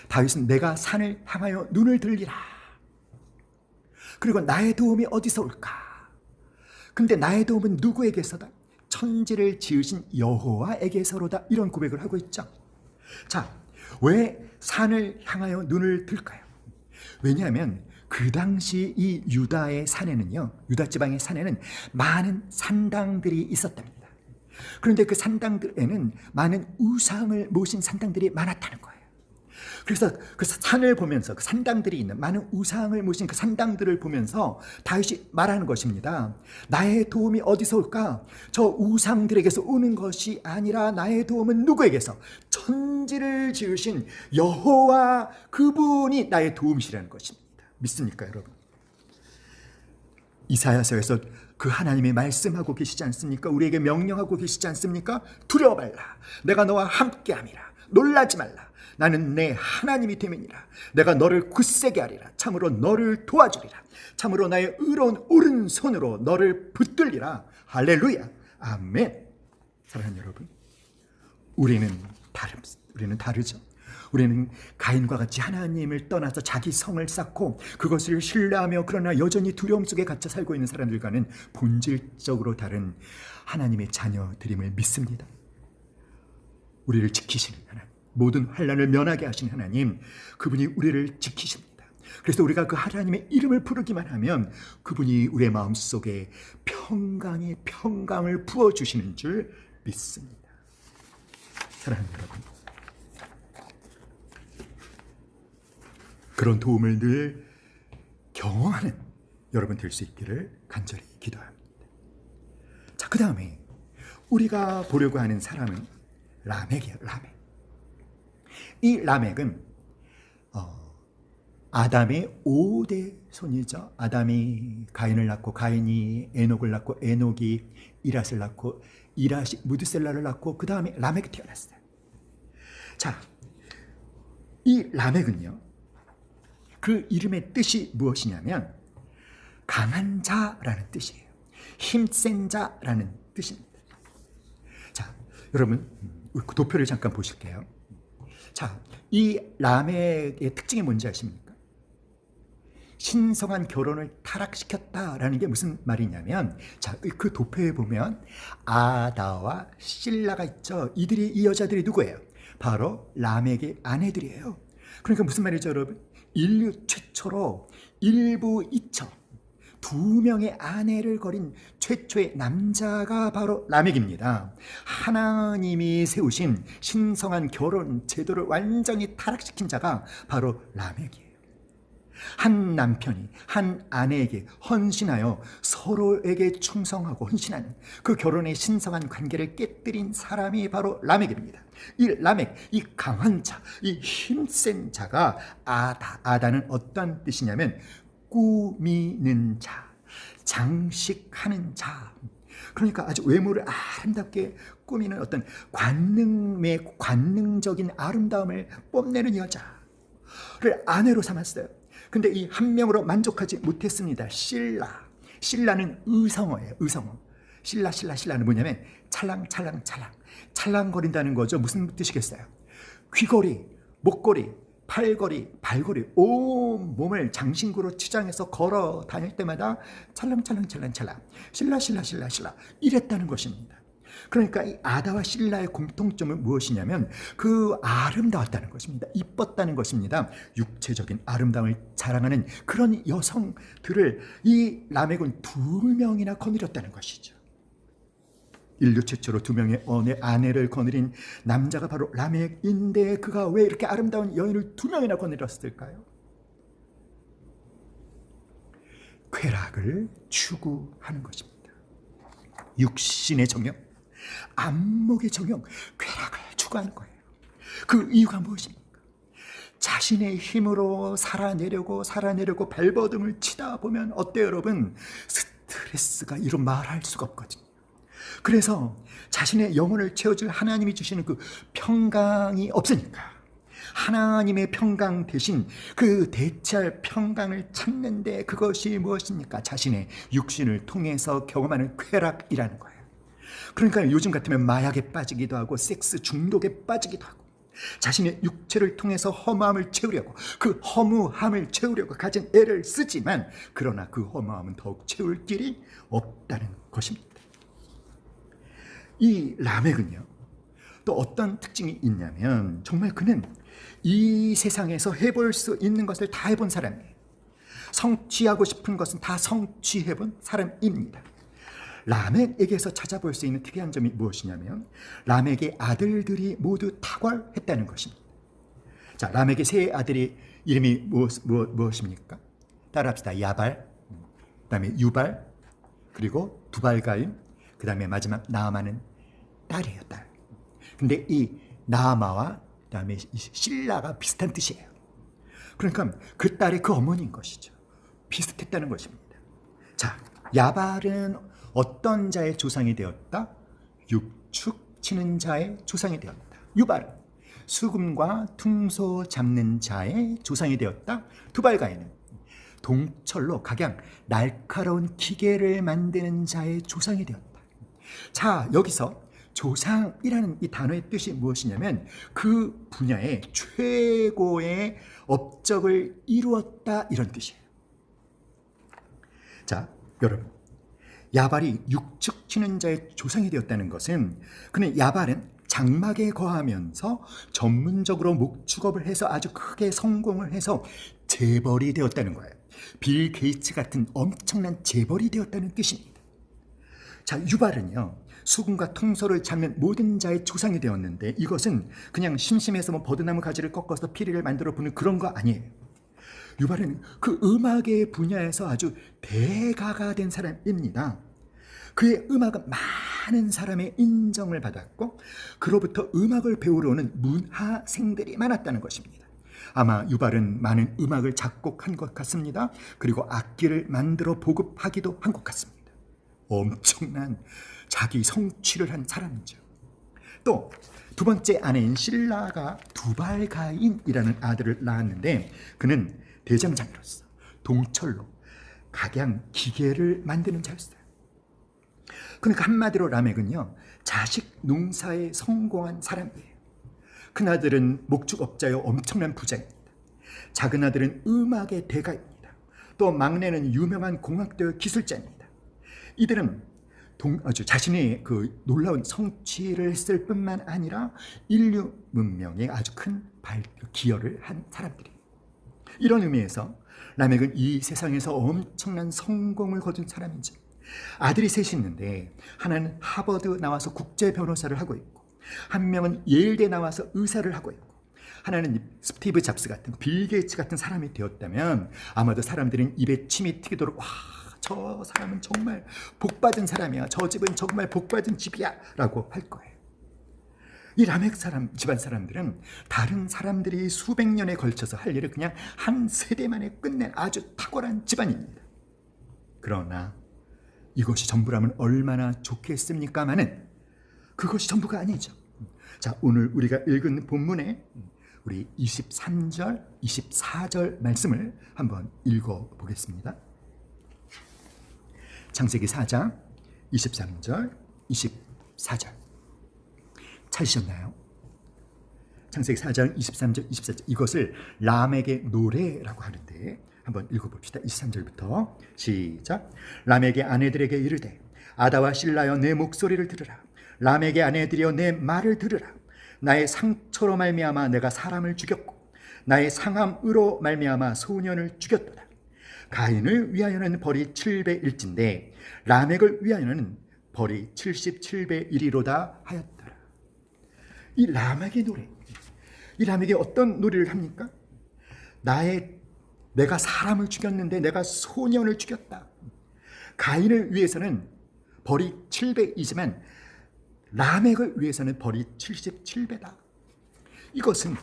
다윗은 내가 산을 향하여 눈을 들리라. 그리고 나의 도움이 어디서 올까? 근데 나의 도움은 누구에게서다? 천지를 지으신 여호와에게서로다. 이런 고백을 하고 있죠. 자, 왜 산을 향하여 눈을 들까요? 왜냐하면 그 당시 이 유다의 산에는요, 유다 지방의 산에는 많은 산당들이 있었답니다. 그런데 그 산당들에는 많은 우상을 모신 산당들이 많았다는 거예요. 그래서 그 산을 보면서, 그 산당들이 있는 많은 우상을 모신 그 산당들을 보면서 다윗이 말하는 것입니다. 나의 도움이 어디서 올까? 저 우상들에게서 오는 것이 아니라 나의 도움은 누구에게서? 천지를 지으신 여호와, 그분이 나의 도움이시라는 것입니다. 믿습니까, 여러분? 이사야서에서 그 하나님이 말씀하고 계시지 않습니까? 우리에게 명령하고 계시지 않습니까? 두려워 말라. 내가 너와 함께함이라. 놀라지 말라. 나는 내 하나님이 됨이니라. 내가 너를 굳세게 하리라. 참으로 너를 도와주리라. 참으로 나의 의로운 오른손으로 너를 붙들리라. 할렐루야. 아멘. 사랑하는 여러분, 우리는 다르죠. 우리는 가인과 같이 하나님을 떠나서 자기 성을 쌓고 그것을 신뢰하며 그러나 여전히 두려움 속에 갇혀 살고 있는 사람들과는 본질적으로 다른 하나님의 자녀들임을 믿습니다. 우리를 지키시는 하나님, 모든 환난을 면하게 하시는 하나님, 그분이 우리를 지키십니다. 그래서 우리가 그 하나님의 이름을 부르기만 하면 그분이 우리의 마음속에 평강을 부어주시는 줄 믿습니다. 사랑하는 여러분, 그런 도움을 늘 경험하는 여러분 될 수 있기를 간절히 기도합니다. 자, 그 다음에 우리가 보려고 하는 사람은 라멕이에요. 라멕. 이 라멕은 아담의 5대 손이죠. 아담이 가인을 낳고 가인이 에녹을 낳고 에녹이 이랏을 낳고 이랏이 무드셀라를 낳고 그 다음에 라멕이 태어났어요. 자, 이 라멕은요, 그 이름의 뜻이 무엇이냐면 강한 자라는 뜻이에요. 힘센 자라는 뜻입니다. 자, 여러분 도표를 잠깐 보실게요. 자, 이 라멕의 특징이 뭔지 아십니까? 신성한 결혼을 타락시켰다라는 게 무슨 말이냐면, 자, 그 도표에 보면 아다와 실라가 있죠. 이 여자들이 누구예요? 바로 라멕의 아내들이에요. 그러니까 무슨 말이죠, 여러분? 인류 최초로 일부 이처 2명의 아내를 거린 최초의 남자가 바로 라멕입니다. 하나님이 세우신 신성한 결혼 제도를 완전히 타락시킨 자가 바로 라멕이에요. 한 남편이 한 아내에게 헌신하여 서로에게 충성하고 헌신하는 그 결혼의 신성한 관계를 깨뜨린 사람이 바로 라멕입니다. 이 라멕, 이 강한 자, 이 힘센 자가 아다는 어떤 뜻이냐면 꾸미는 자, 장식하는 자. 그러니까 아주 외모를 아름답게 꾸미는 어떤 관능적인 아름다움을 뽐내는 여자를 아내로 삼았어요. 근데 이 한 명으로 만족하지 못했습니다. 신라는 의성어예요. 의성어. 신라는 뭐냐면 찰랑거린다는 거죠. 무슨 뜻이겠어요? 귀걸이, 목걸이, 팔걸이, 발걸이, 온 몸을 장신구로 치장해서 걸어 다닐 때마다 찰랑 신라 이랬다는 것입니다. 그러니까 이 아다와 신라의 공통점은 무엇이냐면 그 아름다웠다는 것입니다. 이뻤다는 것입니다. 육체적인 아름다움을 자랑하는 그런 여성들을 이 라멕은 2명이나 거느렸다는 것이죠. 인류 최초로 2명의 아내를 거느린 남자가 바로 라멕인데 그가 왜 이렇게 아름다운 여인을 2명이나 거느렸을까요? 쾌락을 추구하는 것입니다. 육신의 정욕, 안목의 정욕, 쾌락을 추구하는 거예요. 그 이유가 무엇입니까? 자신의 힘으로 살아내려고 발버둥을 치다 보면 어때요, 여러분? 스트레스가 이루 말할 수가 없거든요. 그래서 자신의 영혼을 채워줄 하나님이 주시는 그 평강이 없으니까 하나님의 평강 대신 그 대체할 평강을 찾는데 그것이 무엇입니까? 자신의 육신을 통해서 경험하는 쾌락이라는 거예요. 그러니까 요즘 같으면 마약에 빠지기도 하고 섹스 중독에 빠지기도 하고 자신의 육체를 통해서 허무함을 채우려고 그 허무함을 채우려고 가진 애를 쓰지만 그러나 그 허무함은 더욱 채울 길이 없다는 것입니다. 이 라멕은요 또 어떤 특징이 있냐면 정말 그는 이 세상에서 해볼 수 있는 것을 다 해본 사람이에요. 성취하고 싶은 것은 다 성취해본 사람입니다. 라멕에게서 찾아볼 수 있는 특이한 점이 무엇이냐면 라멕의 아들들이 모두 탁월했다는 것입니다. 자, 라멕의 세 아들이 이름이 무엇입니까? 따라합시다. 야발, 그 다음에 유발, 그리고 두발가인, 그 다음에 마지막 나아마는 딸이에요. 딸. 근데 이 나아마와 그 다음에 신라가 비슷한 뜻이에요. 그러니까 그 딸이 그 어머니인 것이죠. 비슷했다는 것입니다. 자, 야발은 어떤 자의 조상이 되었다? 육축 치는 자의 조상이 되었다. 유발은 수금과 퉁소 잡는 자의 조상이 되었다. 두발가인은 동철로 각양 날카로운 기계를 만드는 자의 조상이 되었다. 자, 여기서 조상이라는 이 단어의 뜻이 무엇이냐면 그 분야의 최고의 업적을 이루었다 이런 뜻이에요. 자, 여러분, 야발이 육축 치는 자의 조상이 되었다는 것은 그는 야발은 장막에 거하면서 전문적으로 목축업을 해서 아주 크게 성공을 해서 재벌이 되었다는 거예요. 빌 게이츠 같은 엄청난 재벌이 되었다는 뜻입니다. 자, 유발은요 수금과 통소를 잡는 모든 자의 조상이 되었는데 이것은 그냥 심심해서 버드나무 가지를 꺾어서 피리를 만들어 부는 그런 거 아니에요. 유발은 그 음악의 분야에서 아주 대가가 된 사람입니다. 그의 음악은 많은 사람의 인정을 받았고 그로부터 음악을 배우러 오는 문하생들이 많았다는 것입니다. 아마 유발은 많은 음악을 작곡한 것 같습니다. 그리고 악기를 만들어 보급하기도 한 것 같습니다. 엄청난 자기 성취를 한 사람이죠. 또 두 번째 아내인 신라가 두발가인이라는 아들을 낳았는데 그는 대장장이로서 동철로 각양 기계를 만드는 자였어요. 그러니까 한마디로 라멕은요 자식 농사에 성공한 사람이에요. 큰 아들은 목축업자여 엄청난 부자입니다. 작은 아들은 음악의 대가입니다. 또 막내는 유명한 공학도의 기술자입니다. 이들은 아주 자신의 그 놀라운 성취를 했을 뿐만 아니라 인류 문명에 아주 큰 기여를 한 사람들이. 이런 의미에서 라멕은 이 세상에서 엄청난 성공을 거둔 사람이죠. 아들이 셋이 있는데 하나는 하버드 나와서 국제 변호사를 하고 있고, 한 명은 예일대 나와서 의사를 하고 있고, 하나는 스티브 잡스 같은 빌 게이츠 같은 사람이 되었다면 아마도 사람들은 입에 침이 튀기도록, 와, 저 사람은 정말 복받은 사람이야, 저 집은 정말 복받은 집이야 라고 할 거예요. 이 라멕 집안 사람들은 다른 사람들이 수백 년에 걸쳐서 할 일을 그냥 한 세대 만에 끝낸 아주 탁월한 집안입니다. 그러나 이것이 전부라면 얼마나 좋겠습니까마는 그것이 전부가 아니죠. 자, 오늘 우리가 읽은 본문에 우리 23절, 24절 말씀을 한번 읽어보겠습니다. 창세기 4장 23절, 24절 찾으셨나요? 창세기 4장 23절, 24절, 이것을 라멕의 노래라고 하는데 한번 읽어봅시다. 23절부터 시작. 라멕의 아내들에게 이르되 아다와 실라여 내 목소리를 들으라. 라멕의 아내들이여 내 말을 들으라. 나의 상처로 말미암아 내가 사람을 죽였고 나의 상함으로 말미암아 소년을 죽였도다. 가인을 위하여는 벌이 700일진데 라멕을 위하여는 벌이 77배1이로다 하였더라. 이 라멕의 노래, 이 라멕이 어떤 노래를 합니까? 내가 사람을 죽였는데 내가 소년을 죽였다. 가인을 위해서는 벌이 700이지만 라멕을 위해서는 벌이 77배다. 이것은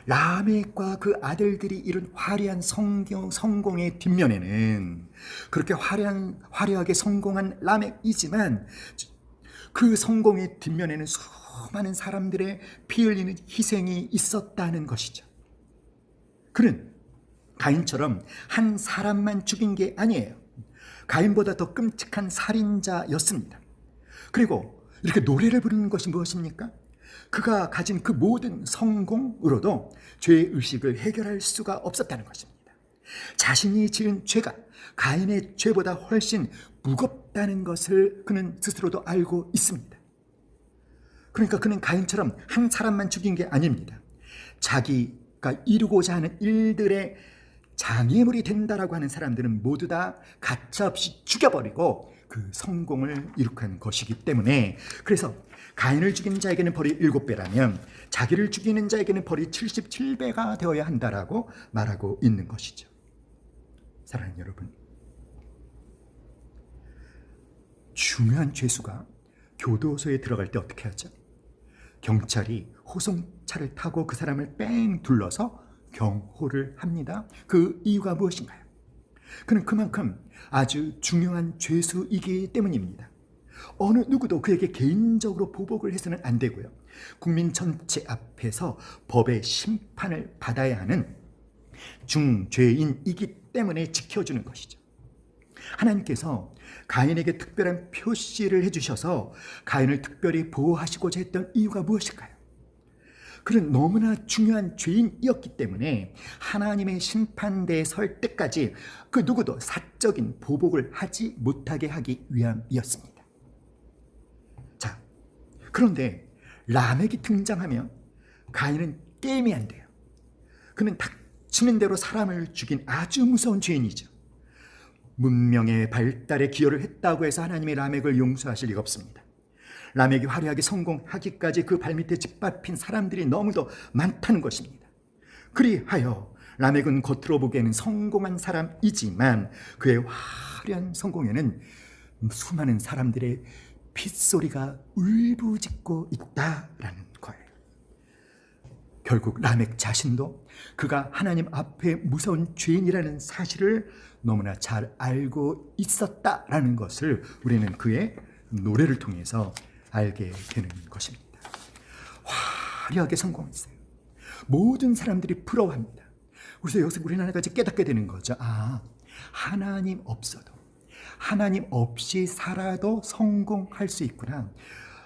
라멕과 그 아들들이 이룬 화려한 성공의 뒷면에는 그렇게 화려하게 성공한 라멕이지만 그 성공의 뒷면에는 수많은 사람들의 피 흘리는 희생이 있었다는 것이죠. 그는 가인처럼 한 사람만 죽인 게 아니에요. 가인보다 더 끔찍한 살인자였습니다. 그리고 이렇게 노래를 부르는 것이 무엇입니까? 그가 가진 그 모든 성공으로도 죄의 의식을 해결할 수가 없었다는 것입니다. 자신이 지은 죄가 가인의 죄보다 훨씬 무겁다는 것을 그는 스스로도 알고 있습니다. 그러니까 그는 가인처럼 한 사람만 죽인 게 아닙니다. 자기가 이루고자 하는 일들의 장애물이 된다라고 하는 사람들은 모두 다 가차없이 죽여버리고 그 성공을 이룩한 것이기 때문에, 그래서 가인을 죽인 자에게는 벌이 7배라면 자기를 죽이는 자에게는 벌이 77배가 되어야 한다라고 말하고 있는 것이죠. 사랑하는 여러분, 중요한 죄수가 교도소에 들어갈 때 어떻게 하죠? 경찰이 호송차를 타고 그 사람을 뺑 둘러서 경호를 합니다. 그 이유가 무엇인가요? 그는 그만큼 아주 중요한 죄수이기 때문입니다. 어느 누구도 그에게 개인적으로 보복을 해서는 안 되고요. 국민 전체 앞에서 법의 심판을 받아야 하는 중죄인이기 때문에 지켜주는 것이죠. 하나님께서 가인에게 특별한 표시를 해주셔서 가인을 특별히 보호하시고자 했던 이유가 무엇일까요? 그는 너무나 중요한 죄인이었기 때문에 하나님의 심판대에 설 때까지 그 누구도 사적인 보복을 하지 못하게 하기 위함이었습니다. 자, 그런데 라멕이 등장하면 가인은 게임이 안 돼요. 그는 닥치는 대로 사람을 죽인 아주 무서운 죄인이죠. 문명의 발달에 기여를 했다고 해서 하나님이 라멕을 용서하실 리가 없습니다. 라멕이 화려하게 성공하기까지 그 발밑에 짓밟힌 사람들이 너무도 많다는 것입니다. 그리하여 라멕은 겉으로 보기에는 성공한 사람이지만 그의 화려한 성공에는 수많은 사람들의 핏소리가 울부짖고 있다라는 거예요. 결국 라멕 자신도 그가 하나님 앞에 무서운 죄인이라는 사실을 너무나 잘 알고 있었다라는 것을 우리는 그의 노래를 통해서 알게 되는 것입니다. 화려하게 성공했어요. 모든 사람들이 부러워합니다. 그래서 여기서 우리는 한 가지 깨닫게 되는 거죠. 하나님 없어도, 하나님 없이 살아도 성공할 수 있구나.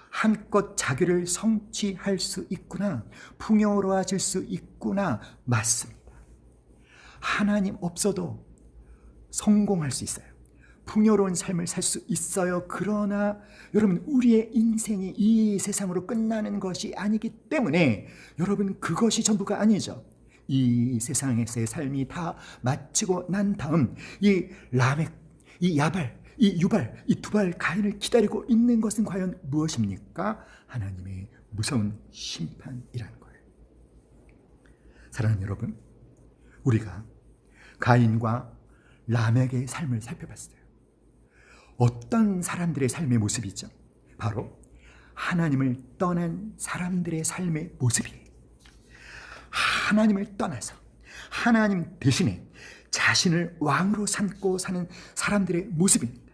한껏 자기를 성취할 수 있구나. 풍요로워질 수 있구나. 맞습니다. 하나님 없어도 성공할 수 있어요. 풍요로운 삶을 살 수 있어요. 그러나 여러분, 우리의 인생이 이 세상으로 끝나는 것이 아니기 때문에 여러분, 그것이 전부가 아니죠. 이 세상에서의 삶이 다 마치고 난 다음 이 라멕, 이 야발, 이 유발, 이 두발 가인을 기다리고 있는 것은 과연 무엇입니까? 하나님의 무서운 심판이라는 거예요. 사랑하는 여러분, 우리가 가인과 라멕의 삶을 살펴봤어요. 어떤 사람들의 삶의 모습이죠? 바로 하나님을 떠난 사람들의 삶의 모습이에요. 하나님을 떠나서 하나님 대신에 자신을 왕으로 삼고 사는 사람들의 모습입니다.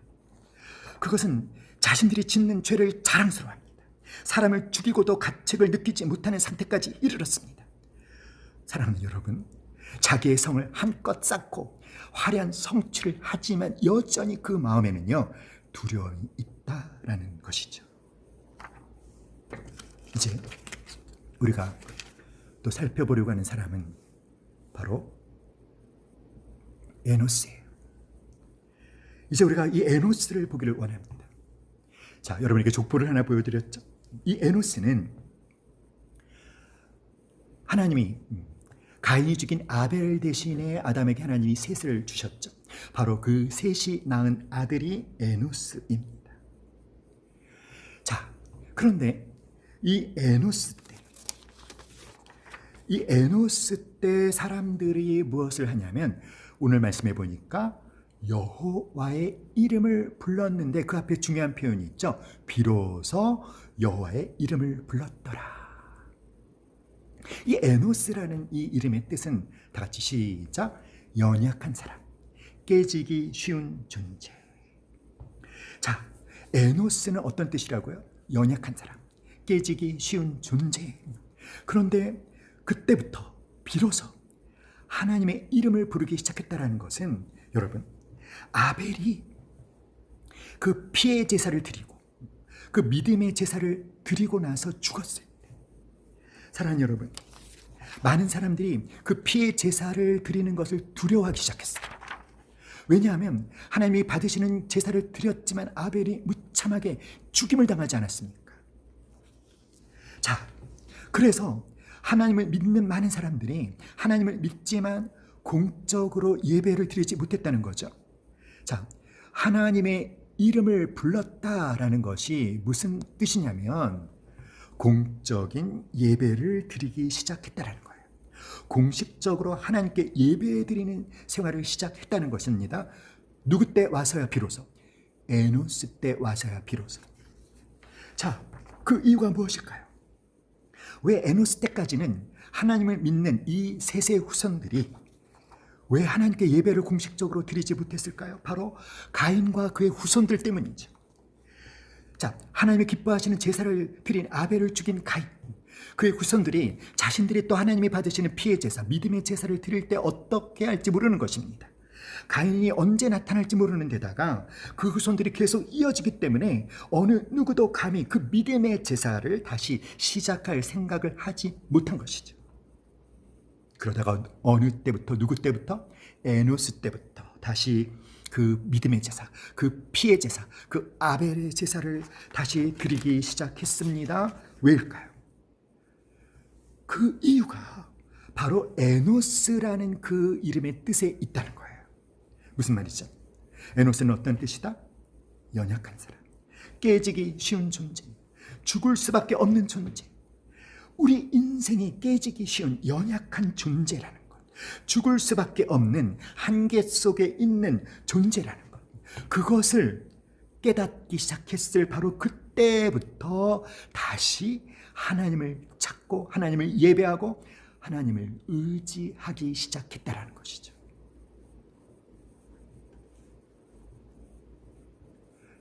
그것은 자신들이 짓는 죄를 자랑스러워합니다. 사람을 죽이고도 가책을 느끼지 못하는 상태까지 이르렀습니다. 사랑하는 여러분, 자기의 성을 한껏 쌓고 화려한 성취를 하지만 여전히 그 마음에는요, 두려움이 있다라는 것이죠. 이제 우리가 또 살펴보려고 하는 사람은 바로 에노스예요. 이제 우리가 이 에노스를 보기를 원합니다. 자, 여러분에게 족보를 하나 보여드렸죠. 이 에노스는 하나님이 가인이 죽인 아벨 대신에 아담에게 하나님이 셋을 주셨죠. 바로 그 셋이 낳은 아들이 에노스입니다. 자, 그런데 이 에노스 때 사람들이 무엇을 하냐면, 오늘 말씀해 보니까 여호와의 이름을 불렀는데 그 앞에 중요한 표현이 있죠. 비로소 여호와의 이름을 불렀더라. 이 에노스라는 이 이름의 뜻은 다 같이 시작. 연약한 사람, 깨지기 쉬운 존재. 자, 에노스는 어떤 뜻이라고요? 연약한 사람, 깨지기 쉬운 존재. 그런데 그때부터 비로소 하나님의 이름을 부르기 시작했다는 것은, 여러분, 아벨이 그 피의 제사를 드리고 그 믿음의 제사를 드리고 나서 죽었을 때, 사랑하는 여러분, 많은 사람들이 그 피의 제사를 드리는 것을 두려워하기 시작했어요. 왜냐하면 하나님이 받으시는 제사를 드렸지만 아벨이 무참하게 죽임을 당하지 않았습니까? 자, 그래서 하나님을 믿는 많은 사람들이 하나님을 믿지만 공적으로 예배를 드리지 못했다는 거죠. 자, 하나님의 이름을 불렀다라는 것이 무슨 뜻이냐면 공적인 예배를 드리기 시작했다라는 거예요. 공식적으로 하나님께 예배드리는 생활을 시작했다는 것입니다. 누구 때 와서야 비로소? 에노스 때 와서야 비로소. 자, 그 이유가 무엇일까요? 왜 에노스 때까지는 하나님을 믿는 이 셋의 후손들이 왜 하나님께 예배를 공식적으로 드리지 못했을까요? 바로 가인과 그의 후손들 때문이죠. 자, 하나님이 기뻐하시는 제사를 드린 아벨을 죽인 가인, 그의 후손들이 자신들이 또 하나님이 받으시는 피의 제사, 믿음의 제사를 드릴 때 어떻게 할지 모르는 것입니다. 가인이 언제 나타날지 모르는 데다가 그 후손들이 계속 이어지기 때문에 어느 누구도 감히 그 믿음의 제사를 다시 시작할 생각을 하지 못한 것이죠. 그러다가 어느 때부터, 누구 때부터? 에노스 때부터 다시 그 믿음의 제사, 그 피의 제사, 그 아벨의 제사를 다시 드리기 시작했습니다. 왜일까요? 그 이유가 바로 에노스라는 그 이름의 뜻에 있다는 거예요. 무슨 말이죠? 에노스는 어떤 뜻이다? 연약한 사람, 깨지기 쉬운 존재, 죽을 수밖에 없는 존재. 우리 인생이 깨지기 쉬운 연약한 존재라는 것, 죽을 수밖에 없는 한계 속에 있는 존재라는 것, 그것을 깨닫기 시작했을 바로 그때부터 다시 하나님을 찾고 하나님을 예배하고 하나님을 의지하기 시작했다라는 것이죠.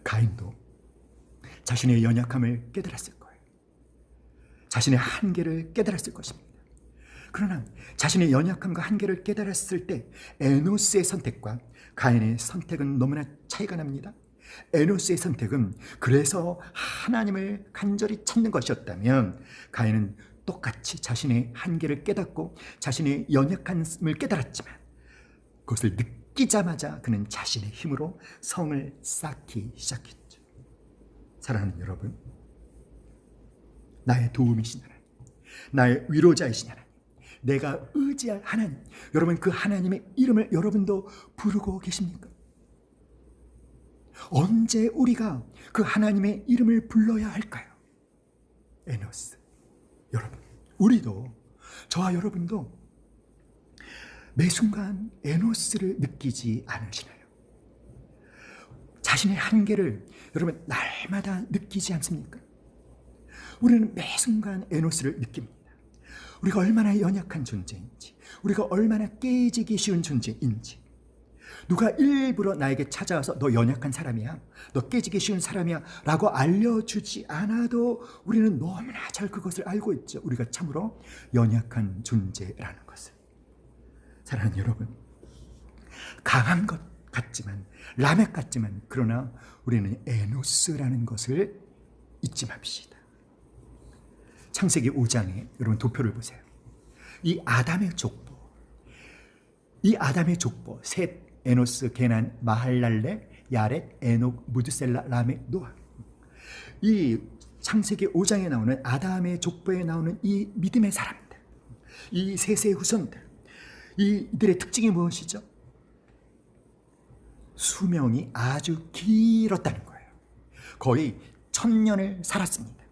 가인도 자신의 연약함을 깨달았을 거예요. 자신의 한계를 깨달았을 것입니다. 그러나 자신의 연약함과 한계를 깨달았을 때 에노스의 선택과 가인의 선택은 너무나 차이가 납니다. 에노스의 선택은 그래서 하나님을 간절히 찾는 것이었다면, 가인은 똑같이 자신의 한계를 깨닫고 자신의 연약함을 깨달았지만 그것을 끼자마자 그는 자신의 힘으로 성을 쌓기 시작했죠. 사랑하는 여러분, 나의 도움이신 하나님, 나의 위로자이신 하나님, 내가 의지할 하나님, 여러분 그 하나님의 이름을 여러분도 부르고 계십니까? 언제 우리가 그 하나님의 이름을 불러야 할까요? 에노스. 여러분, 우리도, 저와 여러분도 매 순간 에노스를 느끼지 않으시나요? 자신의 한계를 여러분 날마다 느끼지 않습니까? 우리는 매 순간 에노스를 느낍니다. 우리가 얼마나 연약한 존재인지, 우리가 얼마나 깨지기 쉬운 존재인지, 누가 일부러 나에게 찾아와서 너 연약한 사람이야, 너 깨지기 쉬운 사람이야 라고 알려주지 않아도 우리는 너무나 잘 그것을 알고 있죠. 우리가 참으로 연약한 존재라는 것을. 사랑하는 여러분, 강한 것 같지만, 라멕 같지만, 그러나 우리는 에노스라는 것을 잊지 맙시다. 창세기 5장에 여러분 도표를 보세요. 이 아담의 족보, 셋, 에노스, 게난, 마할랄레, 야렛, 에녹, 무드셀라, 라멕, 노아. 이 창세기 5장에 나오는 아담의 족보에 나오는 이 믿음의 사람들, 이 셋의 후손들, 이들의 특징이 무엇이죠? 수명이 아주 길었다는 거예요. 거의 1000년을 살았습니다.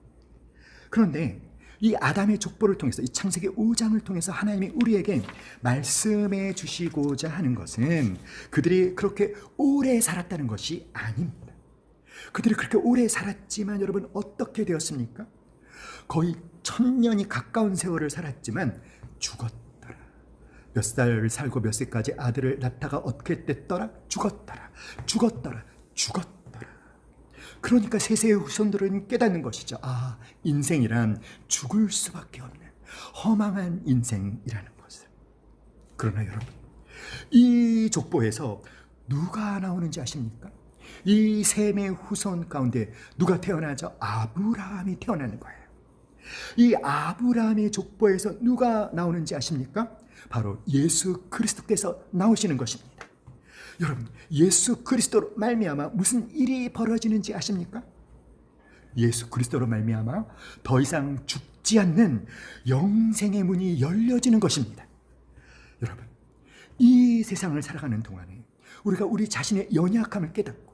그런데 이 아담의 족보를 통해서, 이 창세기 5장을 통해서 하나님이 우리에게 말씀해 주시고자 하는 것은 그들이 그렇게 오래 살았다는 것이 아닙니다. 그들이 그렇게 오래 살았지만 여러분 어떻게 되었습니까? 거의 1000년이 가까운 세월을 살았지만 죽었더라. 몇 살 살고 몇 세까지 아들을 낳다가 어떻게 됐더라? 죽었더라. 그러니까 세세의 후손들은 깨닫는 것이죠. 아, 인생이란 죽을 수밖에 없는 허망한 인생이라는 것을. 그러나 여러분, 이 족보에서 누가 나오는지 아십니까? 이 셈의 후손 가운데 누가 태어나죠? 아브라함이 태어나는 거예요. 이 아브라함의 족보에서 누가 나오는지 아십니까? 바로 예수 그리스도께서 나오시는 것입니다. 여러분, 예수 그리스도로 말미암아 무슨 일이 벌어지는지 아십니까? 예수 그리스도로 말미암아 더 이상 죽지 않는 영생의 문이 열려지는 것입니다. 여러분, 이 세상을 살아가는 동안에 우리가 우리 자신의 연약함을 깨닫고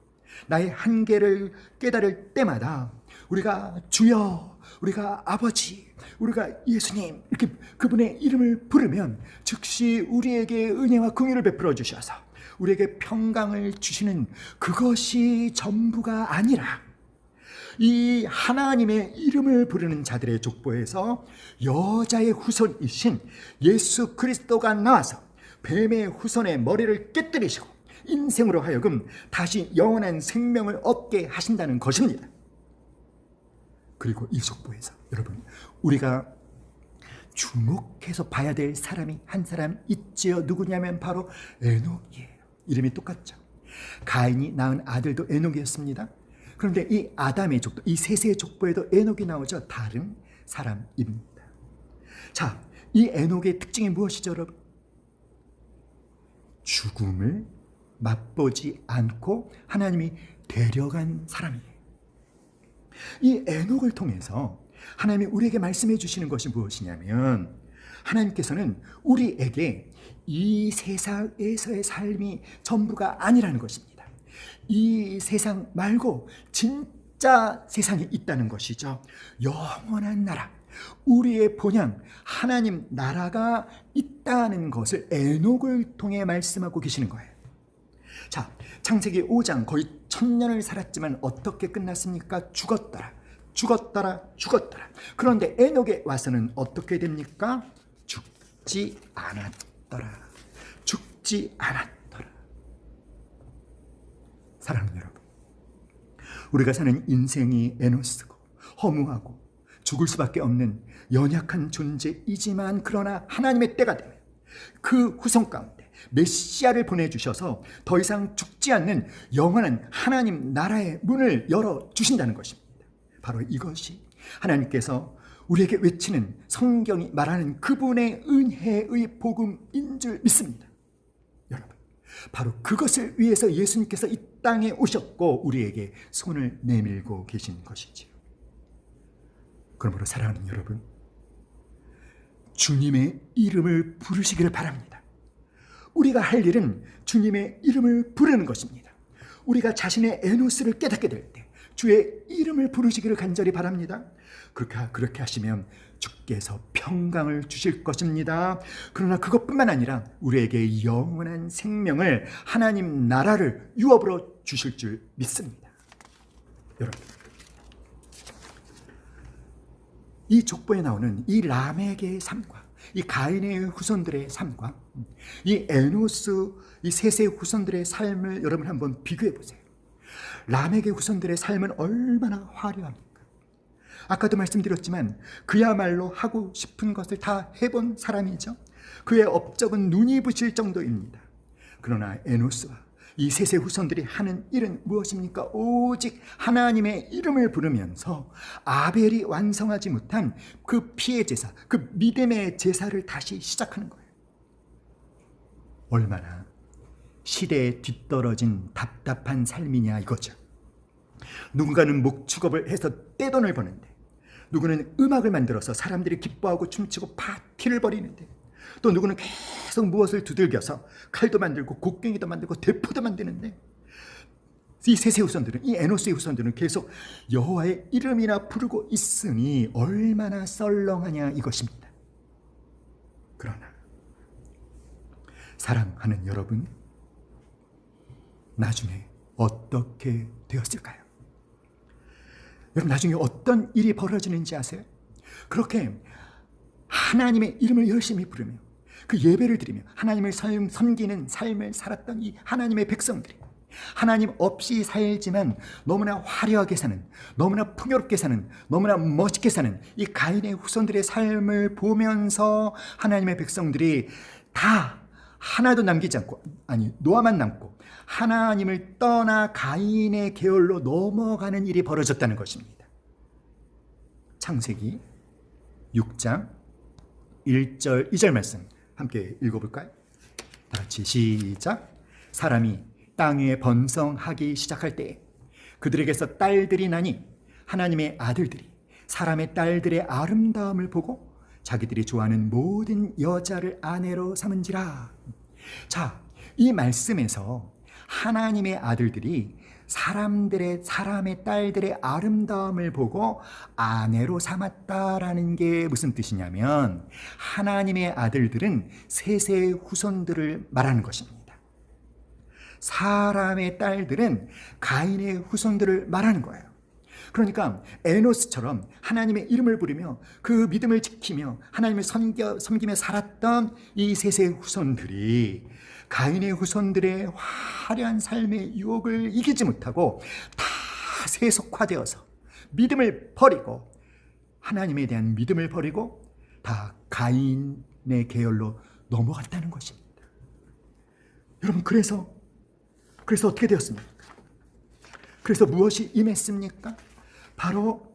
나의 한계를 깨달을 때마다 우리가 주여, 우리가 아버지, 우리가 예수님 이렇게 그분의 이름을 부르면 즉시 우리에게 은혜와 긍휼을 베풀어 주셔서 우리에게 평강을 주시는 그것이 전부가 아니라 이 하나님의 이름을 부르는 자들의 족보에서 여자의 후손이신 예수 그리스도가 나와서 뱀의 후손의 머리를 깨뜨리시고 인생으로 하여금 다시 영원한 생명을 얻게 하신다는 것입니다. 그리고 이 족보에서 여러분, 우리가 주목해서 봐야 될 사람이 한 사람 있지요. 누구냐면 바로 에녹이에요. 이름이 똑같죠. 가인이 낳은 아들도 에녹이었습니다. 그런데 이 아담의 족보, 이 셋의 족보에도 에녹이 나오죠. 다른 사람입니다. 자, 이 에녹의 특징이 무엇이죠, 여러분? 죽음을 맛보지 않고 하나님이 데려간 사람이에요. 이 에녹을 통해서 하나님이 우리에게 말씀해 주시는 것이 무엇이냐면, 하나님께서는 우리에게 이 세상에서의 삶이 전부가 아니라는 것입니다. 이 세상 말고 진짜 세상이 있다는 것이죠. 영원한 나라, 우리의 본향 하나님 나라가 있다는 것을 에녹을 통해 말씀하고 계시는 거예요. 자, 창세기 5장 거의 1000년을 살았지만 어떻게 끝났습니까? 죽었더라. 그런데 에녹에 와서는 어떻게 됩니까? 죽지 않았더라. 사랑하는 여러분, 우리가 사는 인생이 에노스고 허무하고 죽을 수밖에 없는 연약한 존재이지만, 그러나 하나님의 때가 되면 그 후손 가운데 메시아를 보내주셔서 더 이상 죽지 않는 영원한 하나님 나라의 문을 열어주신다는 것입니다. 바로 이것이 하나님께서 우리에게 외치는, 성경이 말하는 그분의 은혜의 복음인 줄 믿습니다. 여러분, 바로 그것을 위해서 예수님께서 이 땅에 오셨고 우리에게 손을 내밀고 계신 것이지요. 그러므로 사랑하는 여러분, 주님의 이름을 부르시기를 바랍니다. 우리가 할 일은 주님의 이름을 부르는 것입니다. 우리가 자신의 에노스를 깨닫게 될 때 주의 이름을 부르시기를 간절히 바랍니다. 그렇게 하시면 주께서 평강을 주실 것입니다. 그러나 그것뿐만 아니라 우리에게 영원한 생명을, 하나님 나라를 유업으로 주실 줄 믿습니다. 여러분, 이 족보에 나오는 이 라멕의 삶과 이 가인의 후손들의 삶과 이 에노스, 이 셋의 후손들의 삶을 여러분 한번 비교해 보세요. 라멕의 후손들의 삶은 얼마나 화려합니까? 아까도 말씀드렸지만 그야말로 하고 싶은 것을 다 해본 사람이죠. 그의 업적은 눈이 부실 정도입니다. 그러나 에노스와 이 셋의 후손들이 하는 일은 무엇입니까? 오직 하나님의 이름을 부르면서 아벨이 완성하지 못한 그 피의 제사, 그 믿음의 제사를 다시 시작하는 거예요. 얼마나 시대에 뒤떨어진 답답한 삶이냐 이거죠. 누군가는 목축업을 해서 떼돈을 버는데, 누구는 음악을 만들어서 사람들이 기뻐하고 춤추고 파티를 벌이는데, 또 누구는 계속 무엇을 두들겨서 칼도 만들고 곡괭이도 만들고 대포도 만드는데, 이 셋의 후손들은, 이 에노스의 후손들은 계속 여호와의 이름이나 부르고 있으니 얼마나 썰렁하냐 이것입니다. 그러나 사랑하는 여러분, 나중에 어떻게 되었을까요? 여러분, 나중에 어떤 일이 벌어지는지 아세요? 그렇게 하나님의 이름을 열심히 부르며 그 예배를 드리며 하나님을 섬기는 삶을 살았던 이 하나님의 백성들이 하나님 없이 살지만 너무나 화려하게 사는, 너무나 풍요롭게 사는, 너무나 멋있게 사는 이 가인의 후손들의 삶을 보면서 하나님의 백성들이 다 하나도 남기지 않고, 아니 노아만 남고 하나님을 떠나 가인의 계열로 넘어가는 일이 벌어졌다는 것입니다. 창세기 6장 1절 2절 말씀 함께 읽어볼까요? 다 같이 시작. 사람이 땅에 번성하기 시작할 때에 그들에게서 딸들이 나니 하나님의 아들들이 사람의 딸들의 아름다움을 보고 자기들이 좋아하는 모든 여자를 아내로 삼은지라. 자, 이 말씀에서 하나님의 아들들이 사람의 딸들의 아름다움을 보고 아내로 삼았다라는 게 무슨 뜻이냐면, 하나님의 아들들은 셋의 후손들을 말하는 것입니다. 사람의 딸들은 가인의 후손들을 말하는 거예요. 그러니까 에노스처럼 하나님의 이름을 부르며 그 믿음을 지키며 하나님을 섬기며 살았던 이 셋의 후손들이 가인의 후손들의 화려한 삶의 유혹을 이기지 못하고 다 세속화되어서 믿음을 버리고, 하나님에 대한 믿음을 버리고 다 가인의 계열로 넘어갔다는 것입니다. 여러분, 그래서 어떻게 되었습니까? 그래서 무엇이 임했습니까? 바로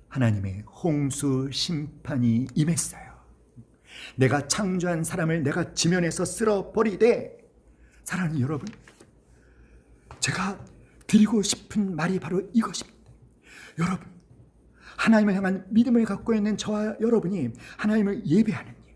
하나님의 홍수 심판이 임했어요. 내가 창조한 사람을 내가 지면에서 쓸어버리되, 사랑하는 여러분, 제가 드리고 싶은 말이 바로 이것입니다. 여러분, 하나님을 향한 믿음을 갖고 있는 저와 여러분이 하나님을 예배하는 일,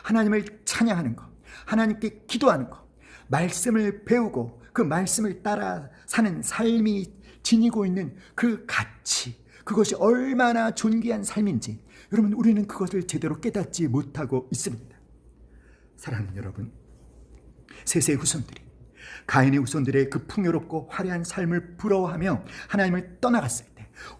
하나님을 찬양하는 것, 하나님께 기도하는 것, 말씀을 배우고 그 말씀을 따라 사는 삶이 지니고 있는 그 가치, 그것이 얼마나 존귀한 삶인지 여러분, 우리는 그것을 제대로 깨닫지 못하고 있습니다. 사랑하는 여러분, 셋의 후손들이 가인의 후손들의 그 풍요롭고 화려한 삶을 부러워하며 하나님을 떠나갔을 때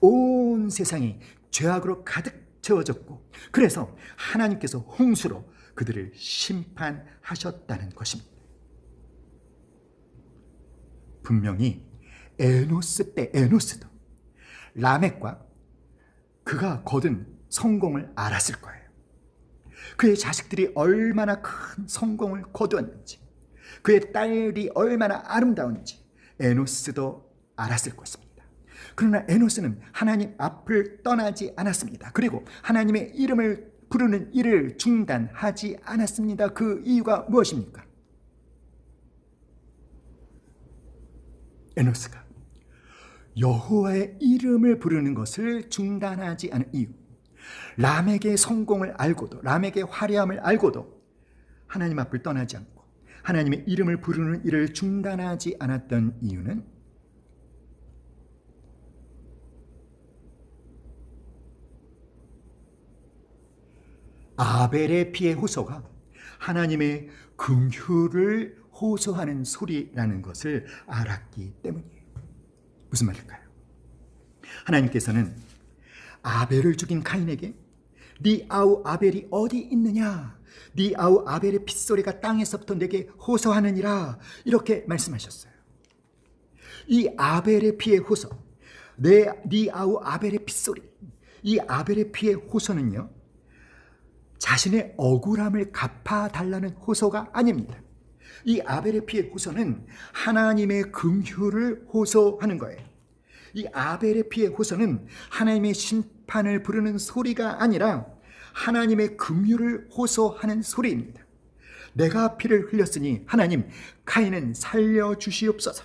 온 세상이 죄악으로 가득 채워졌고, 그래서 하나님께서 홍수로 그들을 심판하셨다는 것입니다. 분명히 에노스 때 에노스도 라멕과 그가 거둔 성공을 알았을 거예요. 그의 자식들이 얼마나 큰 성공을 거두었는지, 그의 딸이 얼마나 아름다운지 에노스도 알았을 것입니다. 그러나 에노스는 하나님 앞을 떠나지 않았습니다. 그리고 하나님의 이름을 부르는 일을 중단하지 않았습니다. 그 이유가 무엇입니까? 에노스가 여호와의 이름을 부르는 것을 중단하지 않은 이유, 람에게 성공을 알고도, 람에게 화려함을 알고도 하나님 앞을 떠나지 않고 하나님의 이름을 부르는 일을 중단하지 않았던 이유는 아벨의 피의 호소가 하나님의 긍휼을 호소하는 소리라는 것을 알았기 때문이에요. 무슨 말일까요? 하나님께서는 아벨을 죽인 카인에게 네 아우 아벨이 어디 있느냐, 네 아우 아벨의 핏소리가 땅에서부터 내게 호소하느니라, 이렇게 말씀하셨어요. 이 아벨의 피의 호소, 네 아우 아벨의 핏소리, 이 아벨의 피의 호소는요, 자신의 억울함을 갚아달라는 호소가 아닙니다. 이 아벨의 피의 호소는 하나님의 긍휼을 호소하는 거예요. 이 아벨의 피의 호소는 하나님의 심판을 부르는 소리가 아니라 하나님의 긍휼을 호소하는 소리입니다. 내가 피를 흘렸으니 하나님 카인은 살려주시옵소서.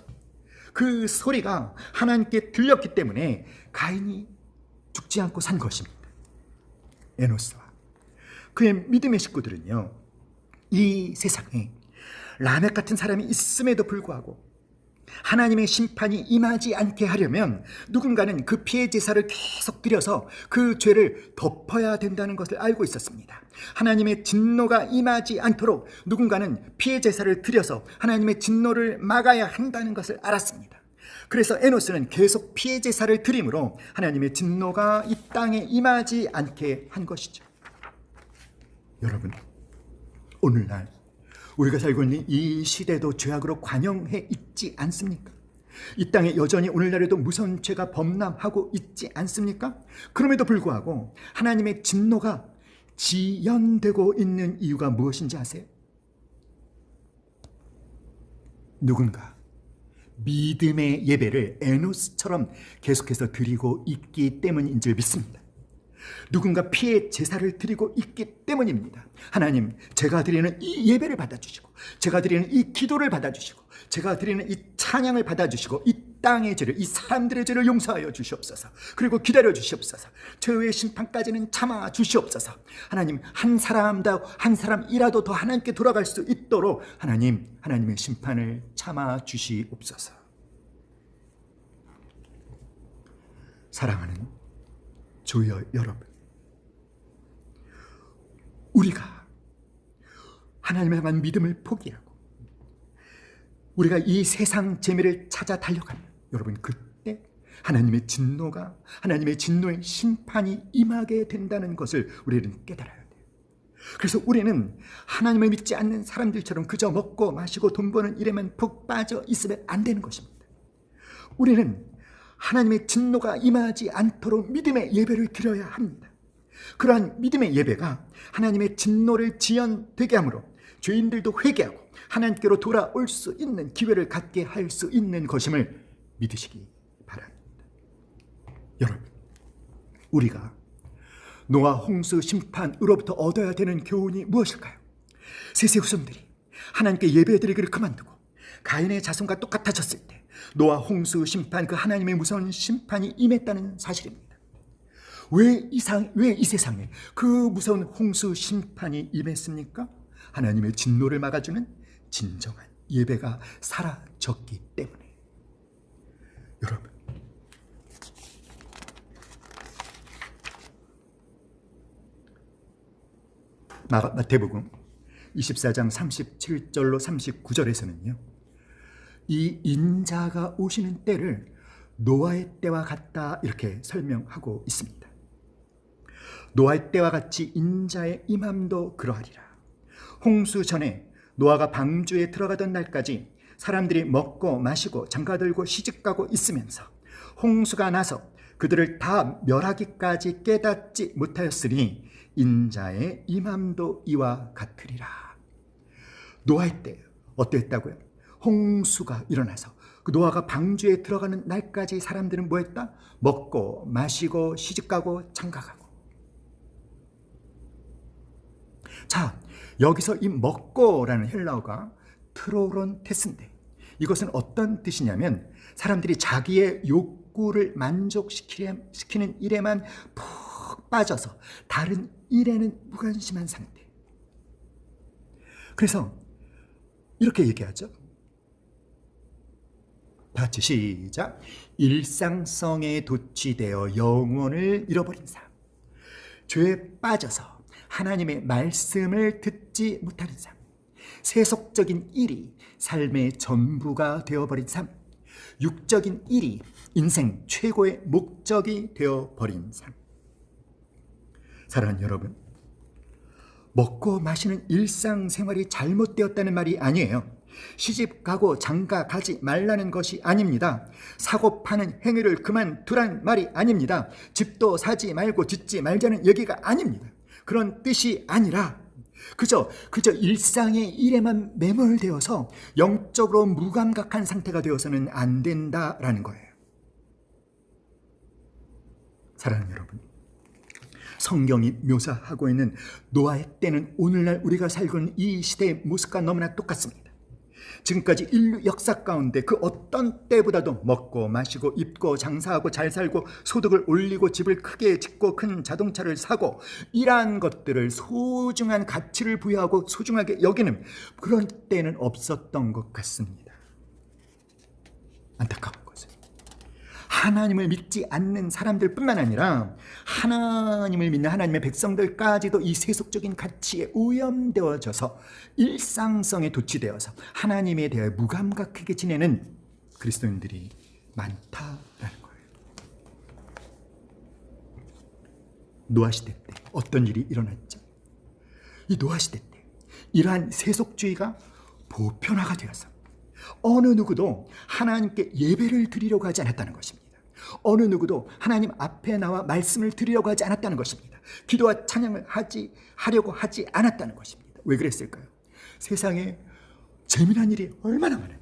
그 소리가 하나님께 들렸기 때문에 카인이 죽지 않고 산 것입니다. 에노스와 그의 믿음의 식구들은요, 이 세상에 라멕 같은 사람이 있음에도 불구하고 하나님의 심판이 임하지 않게 하려면 누군가는 그 피의 제사를 계속 드려서 그 죄를 덮어야 된다는 것을 알고 있었습니다. 하나님의 진노가 임하지 않도록 누군가는 피의 제사를 드려서 하나님의 진노를 막아야 한다는 것을 알았습니다. 그래서 에노스는 계속 피의 제사를 드림으로 하나님의 진노가 이 땅에 임하지 않게 한 것이죠. 여러분, 오늘날 우리가 살고 있는 이 시대도 죄악으로 관영해 있지 않습니까? 이 땅에 여전히 오늘날에도 무서운 죄가 범람하고 있지 않습니까? 그럼에도 불구하고 하나님의 진노가 지연되고 있는 이유가 무엇인지 아세요? 누군가 믿음의 예배를 에노스처럼 계속해서 드리고 있기 때문인 줄 믿습니다. 누군가 피의 제사를 드리고 있기 때문입니다. 하나님, 제가 드리는 이 예배를 받아주시고, 제가 드리는 이 기도를 받아주시고, 제가 드리는 이 찬양을 받아주시고, 이 땅의 죄를, 이 사람들의 죄를 용서하여 주시옵소서. 그리고 기다려 주시옵소서. 죄의 심판까지는 참아 주시옵소서. 하나님, 한 사람이라도 더 하나님께 돌아갈 수 있도록 하나님의 심판을 참아 주시옵소서. 사랑하는 조여 여러분, 우리가 하나님을 향한 믿음을 포기하고 우리가 이 세상 재미를 찾아 달려가면, 여러분, 그때 하나님의 진노의 심판이 임하게 된다는 것을 우리는 깨달아야 돼요. 그래서 우리는 하나님을 믿지 않는 사람들처럼 그저 먹고 마시고 돈 버는 일에만 푹 빠져 있으면 안 되는 것입니다. 우리는 하나님의 진노가 임하지 않도록 믿음의 예배를 드려야 합니다. 그러한 믿음의 예배가 하나님의 진노를 지연되게 함으로 죄인들도 회개하고 하나님께로 돌아올 수 있는 기회를 갖게 할 수 있는 것임을 믿으시기 바랍니다. 여러분, 우리가 노아 홍수 심판으로부터 얻어야 되는 교훈이 무엇일까요? 셋의 후손들이 하나님께 예배드리기를 그만두고 가인의 자손과 똑같아졌을 때 노아 홍수 심판, 그 하나님의 무서운 심판이 임했다는 사실입니다. 왜 이 세상에 그 무서운 홍수 심판이 임했습니까? 하나님의 진노를 막아주는 진정한 예배가 사라졌기 때문에. 여러분, 마태복음 24장 37절로 39절에서는요, 이 인자가 오시는 때를 노아의 때와 같다, 이렇게 설명하고 있습니다. 노아의 때와 같이 인자의 임함도 그러하리라. 홍수 전에 노아가 방주에 들어가던 날까지 사람들이 먹고 마시고 장가들고 시집가고 있으면서 홍수가 나서 그들을 다 멸하기까지 깨닫지 못하였으니 인자의 임함도 이와 같으리라. 노아의 때 어땠다고요? 홍수가 일어나서 그 노아가 방주에 들어가는 날까지 사람들은 뭐 했다? 먹고 마시고 시집가고 장가가고. 자, 여기서 이 먹고라는 헬라어가 트로론테스인데, 이것은 어떤 뜻이냐면 사람들이 자기의 욕구를 만족시키는 일에만 푹 빠져서 다른 일에는 무관심한 상태. 그래서 이렇게 얘기하죠. 다 같이 시작. 일상성에 도취되어 영혼을 잃어버린 삶. 죄에 빠져서 하나님의 말씀을 듣지 못하는 삶. 세속적인 일이 삶의 전부가 되어버린 삶. 육적인 일이 인생 최고의 목적이 되어버린 삶. 사랑하는 여러분, 먹고 마시는 일상생활이 잘못되었다는 말이 아니에요. 시집 가고 장가 가지 말라는 것이 아닙니다. 사고 파는 행위를 그만두란 말이 아닙니다. 집도 사지 말고 짓지 말자는 얘기가 아닙니다. 그런 뜻이 아니라 그저 일상의 일에만 매몰되어서 영적으로 무감각한 상태가 되어서는 안 된다라는 거예요. 사랑하는 여러분, 성경이 묘사하고 있는 노아의 때는 오늘날 우리가 살고 있는 이 시대의 모습과 너무나 똑같습니다. 지금까지 인류 역사 가운데 그 어떤 때보다도 먹고 마시고 입고 장사하고 잘 살고 소득을 올리고 집을 크게 짓고 큰 자동차를 사고 이러한 것들을 소중한 가치를 부여하고 소중하게 여기는 그런 때는 없었던 것 같습니다. 안타까운 것은 하나님을 믿지 않는 사람들뿐만 아니라 하나님을 믿는 하나님의 백성들까지도 이 세속적인 가치에 오염되어져서 일상성에 도취되어서 하나님에 대해 무감각하게 지내는 그리스도인들이 많다라는 거예요. 노아 시대 때 어떤 일이 일어났죠? 이 노아 시대 때 이러한 세속주의가 보편화가 되어서 어느 누구도 하나님께 예배를 드리려고 하지 않았다는 것입니다. 어느 누구도 하나님 앞에 나와 말씀을 드리려고 하지 않았다는 것입니다. 기도와 찬양을 하려고 하지 않았다는 것입니다. 왜 그랬을까요? 세상에 재미난 일이 얼마나 많은데,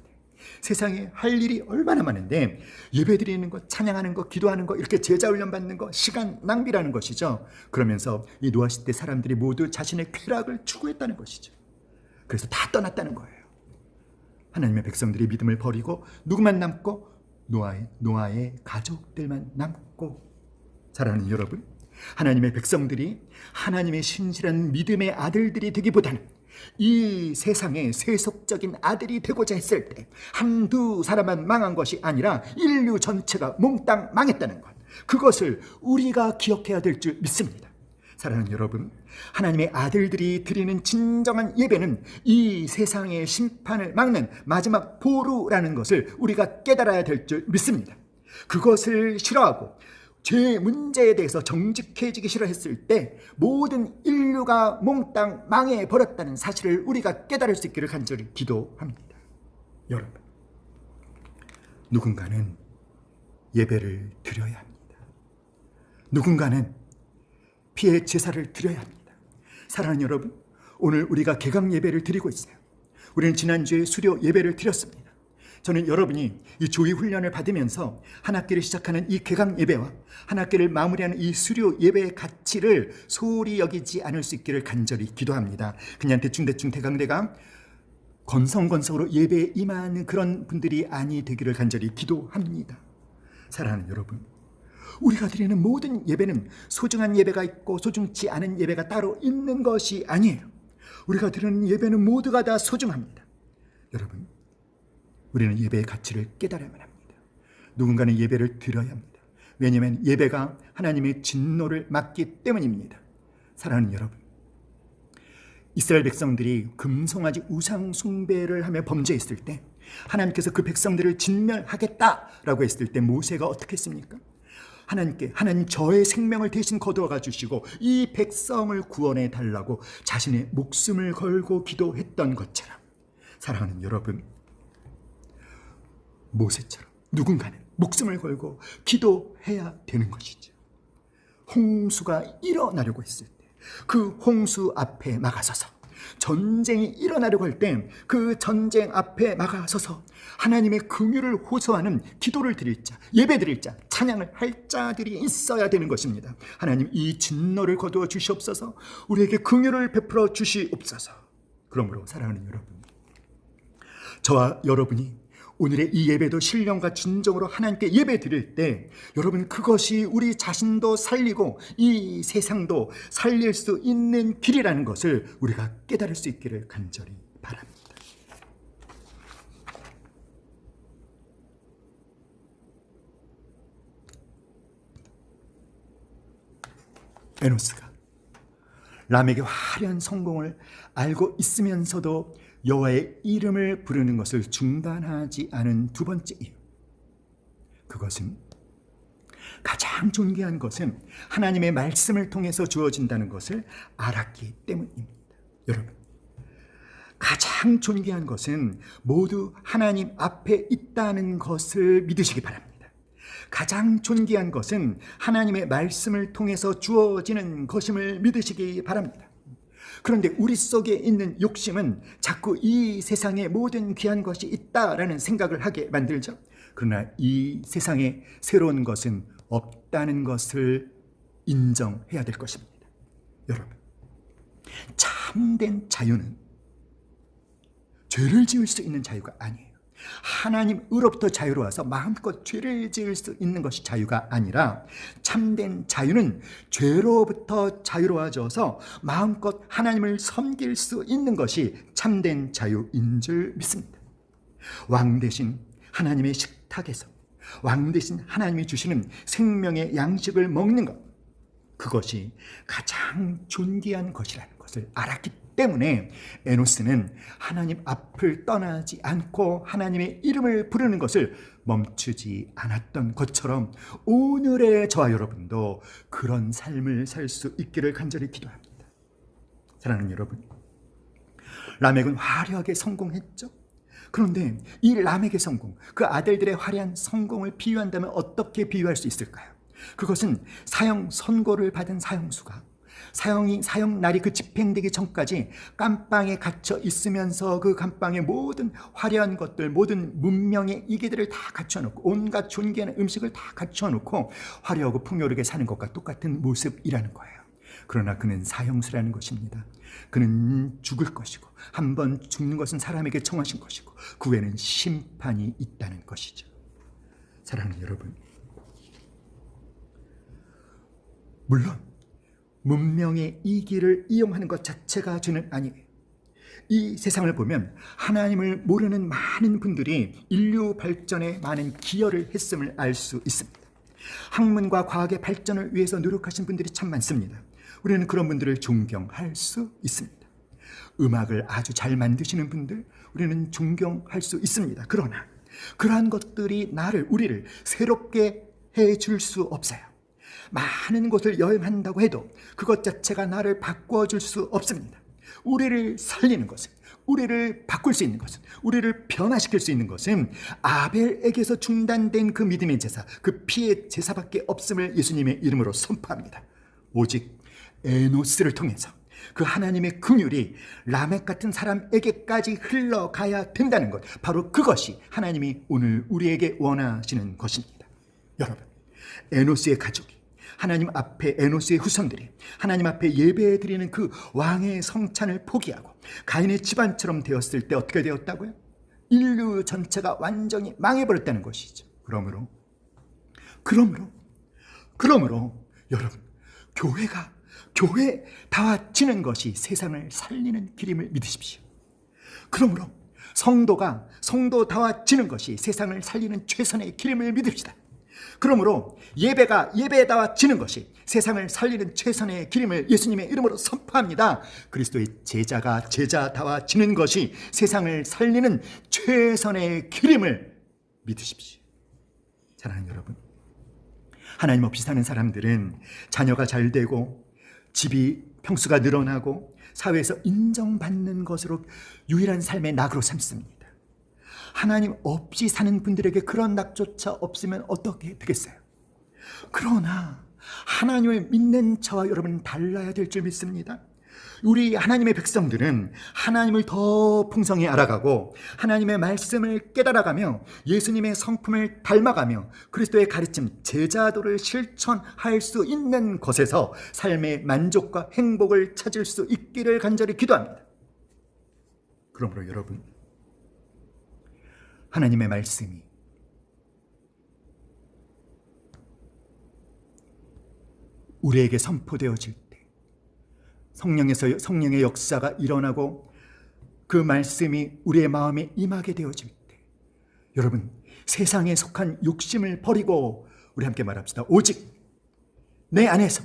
세상에 할 일이 얼마나 많은데 예배 드리는 것, 찬양하는 것, 기도하는 것, 이렇게 제자 훈련 받는 것, 시간 낭비라는 것이죠. 그러면서 이 노아 시대 사람들이 모두 자신의 쾌락을 추구했다는 것이죠. 그래서 다 떠났다는 거예요. 하나님의 백성들이 믿음을 버리고 누구만 남고 노아의 가족들만 남고. 사랑하는 여러분, 하나님의 백성들이 하나님의 신실한 믿음의 아들들이 되기보다는 이 세상의 세속적인 아들이 되고자 했을 때 한두 사람만 망한 것이 아니라 인류 전체가 몽땅 망했다는 것, 그것을 우리가 기억해야 될 줄 믿습니다. 사랑하는 여러분, 하나님의 아들들이 드리는 진정한 예배는 이 세상의 심판을 막는 마지막 보루라는 것을 우리가 깨달아야 될 줄 믿습니다. 그것을 싫어하고 죄 문제에 대해서 정직해지기 싫어했을 때 모든 인류가 몽땅 망해버렸다는 사실을 우리가 깨달을 수 있기를 간절히 기도합니다. 여러분, 누군가는 예배를 드려야 합니다. 누군가는 피의 제사를 드려야 합니다. 사랑하는 여러분, 오늘 우리가 개강 예배를 드리고 있어요. 우리는 지난주에 수료 예배를 드렸습니다. 저는 여러분이 이 조의 훈련을 받으면서 한 학기를 시작하는 이 개강 예배와 한 학기를 마무리하는 이 수료 예배의 가치를 소홀히 여기지 않을 수 있기를 간절히 기도합니다. 그냥 대충 대강 건성건성으로 예배에 임하는 그런 분들이 아니 되기를 간절히 기도합니다. 사랑하는 여러분, 우리가 드리는 모든 예배는 소중한 예배가 있고 소중치 않은 예배가 따로 있는 것이 아니에요. 우리가 드리는 예배는 모두가 다 소중합니다. 여러분, 우리는 예배의 가치를 깨달아야만 합니다. 누군가는 예배를 드려야 합니다. 왜냐하면 예배가 하나님의 진노를 막기 때문입니다. 사랑하는 여러분, 이스라엘 백성들이 금송아지 우상 숭배를 하며 범죄했을 때 하나님께서 그 백성들을 진멸하겠다라고 했을 때 모세가 어떻게 했습니까? 하나님 저의 생명을 대신 거두어가 주시고 이 백성을 구원해 달라고 자신의 목숨을 걸고 기도했던 것처럼, 사랑하는 여러분, 모세처럼 누군가는 목숨을 걸고 기도해야 되는 것이죠. 홍수가 일어나려고 했을 때 그 홍수 앞에 막아서서, 전쟁이 일어나려고 할 때 그 전쟁 앞에 막아서서 하나님의 긍휼을 호소하는 기도를 드릴 자, 예배 드릴 자, 찬양을 할 자들이 있어야 되는 것입니다. 하나님, 이 진노를 거두어 주시옵소서. 우리에게 긍휼을 베풀어 주시옵소서. 그러므로 사랑하는 여러분, 저와 여러분이 오늘의 이 예배도 신령과 진정으로 하나님께 예배 드릴 때 여러분 그것이 우리 자신도 살리고 이 세상도 살릴 수 있는 길이라는 것을 우리가 깨달을 수 있기를 간절히 바랍니다. 에노스가 람에게 화려한 성공을 알고 있으면서도 여호와의 이름을 부르는 것을 중단하지 않은 두 번째 이유, 그것은 가장 존귀한 것은 하나님의 말씀을 통해서 주어진다는 것을 알았기 때문입니다. 여러분, 가장 존귀한 것은 모두 하나님 앞에 있다는 것을 믿으시기 바랍니다. 가장 존귀한 것은 하나님의 말씀을 통해서 주어지는 것임을 믿으시기 바랍니다. 그런데 우리 속에 있는 욕심은 자꾸 이 세상에 모든 귀한 것이 있다라는 생각을 하게 만들죠. 그러나 이 세상에 새로운 것은 없다는 것을 인정해야 될 것입니다. 여러분, 참된 자유는 죄를 지을 수 있는 자유가 아니에요. 하나님으로부터 자유로워서 마음껏 죄를 지을 수 있는 것이 자유가 아니라 참된 자유는 죄로부터 자유로워져서 마음껏 하나님을 섬길 수 있는 것이 참된 자유인 줄 믿습니다. 왕 대신 하나님의 식탁에서 왕 대신 하나님이 주시는 생명의 양식을 먹는 것, 그것이 가장 존귀한 것이라는 것을 알았기 때문에 에노스는 하나님 앞을 떠나지 않고 하나님의 이름을 부르는 것을 멈추지 않았던 것처럼 오늘의 저와 여러분도 그런 삶을 살 수 있기를 간절히 기도합니다. 사랑하는 여러분, 라멕은 화려하게 성공했죠. 그런데 이 라멕의 성공, 그 아들들의 화려한 성공을 비유한다면 어떻게 비유할 수 있을까요? 그것은 사형 선고를 받은 사형수가 사형 날이 그 집행되기 전까지 감방에 갇혀 있으면서 그 감방에 모든 화려한 것들, 모든 문명의 이기들을 다 갖춰놓고 온갖 존귀한 음식을 다 갖춰놓고 화려하고 풍요롭게 사는 것과 똑같은 모습이라는 거예요. 그러나 그는 사형수라는 것입니다. 그는 죽을 것이고 한 번 죽는 것은 사람에게 정하신 것이고 그 후에는 심판이 있다는 것이죠. 사랑하는 여러분, 물론 문명의 이기를 이용하는 것 자체가 죄는 아니에요. 이 세상을 보면 하나님을 모르는 많은 분들이 인류 발전에 많은 기여를 했음을 알 수 있습니다. 학문과 과학의 발전을 위해서 노력하신 분들이 참 많습니다. 우리는 그런 분들을 존경할 수 있습니다. 음악을 아주 잘 만드시는 분들, 우리는 존경할 수 있습니다. 그러나 그러한 것들이 우리를 새롭게 해줄 수 없어요. 많은 곳을 여행한다고 해도 그것 자체가 나를 바꿔줄 수 없습니다. 우리를 살리는 것은, 우리를 바꿀 수 있는 것은, 우리를 변화시킬 수 있는 것은 아벨에게서 중단된 그 믿음의 제사, 그 피의 제사밖에 없음을 예수님의 이름으로 선포합니다. 오직 에노스를 통해서 그 하나님의 긍휼이 라멕 같은 사람에게까지 흘러가야 된다는 것, 바로 그것이 하나님이 오늘 우리에게 원하시는 것입니다. 여러분, 에노스의 가족이, 하나님 앞에 에노스의 후손들이 하나님 앞에 예배드리는 그 왕의 성찬을 포기하고 가인의 집안처럼 되었을 때 어떻게 되었다고요? 인류 전체가 완전히 망해버렸다는 것이죠. 그러므로 여러분, 교회다워지는 것이 세상을 살리는 길임을 믿으십시오. 그러므로 성도다워지는 것이 세상을 살리는 최선의 길임을 믿읍시다. 그러므로 예배다워지는 것이 세상을 살리는 최선의 길임을 예수님의 이름으로 선포합니다. 그리스도의 제자가 제자다워지는 것이 세상을 살리는 최선의 길임을 믿으십시오. 사랑하는 여러분, 하나님 없이 사는 사람들은 자녀가 잘 되고 집이 평수가 늘어나고 사회에서 인정받는 것으로 유일한 삶의 낙으로 삼습니다. 하나님 없이 사는 분들에게 그런 낙조차 없으면 어떻게 되겠어요? 그러나 하나님을 믿는 저와 여러분은 달라야 될 줄 믿습니다. 우리 하나님의 백성들은 하나님을 더 풍성히 알아가고 하나님의 말씀을 깨달아가며 예수님의 성품을 닮아가며 그리스도의 가르침, 제자도를 실천할 수 있는 것에서 삶의 만족과 행복을 찾을 수 있기를 간절히 기도합니다. 그러므로 여러분, 하나님의 말씀이 우리에게 선포되어질 때, 성령의 역사가 일어나고 그 말씀이 우리의 마음에 임하게 되어질 때, 여러분, 세상에 속한 욕심을 버리고 우리 함께 말합시다. 오직 내 안에서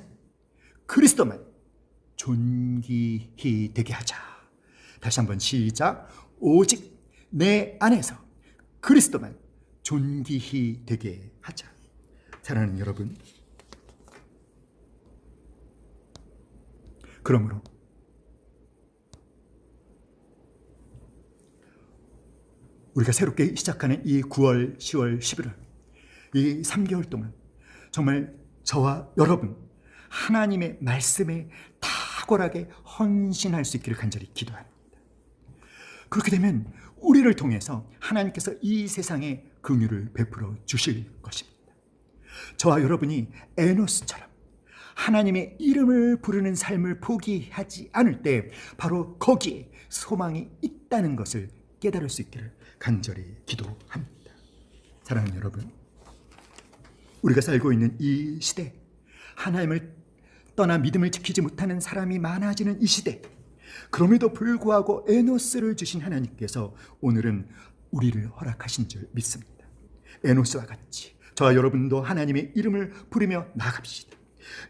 그리스도만 존귀히 되게 하자. 다시 한번 시작. 오직 내 안에서 그리스도만 존귀히 되게 하자. 사랑하는 여러분, 그러므로 우리가 새롭게 시작하는 이 9월, 10월, 11월 이 3개월 동안 정말 저와 여러분 하나님의 말씀에 탁월하게 헌신할 수 있기를 간절히 기도합니다. 그렇게 되면 우리를 통해서 하나님께서 이 세상에 긍휼을 베풀어 주실 것입니다. 저와 여러분이 에노스처럼 하나님의 이름을 부르는 삶을 포기하지 않을 때 바로 거기에 소망이 있다는 것을 깨달을 수 있기를 간절히 기도합니다. 사랑하는 여러분, 우리가 살고 있는 이 시대, 하나님을 떠나 믿음을 지키지 못하는 사람이 많아지는 이 시대, 그럼에도 불구하고 에노스를 주신 하나님께서 오늘은 우리를 허락하신 줄 믿습니다. 에노스와 같이 저와 여러분도 하나님의 이름을 부르며 나갑시다.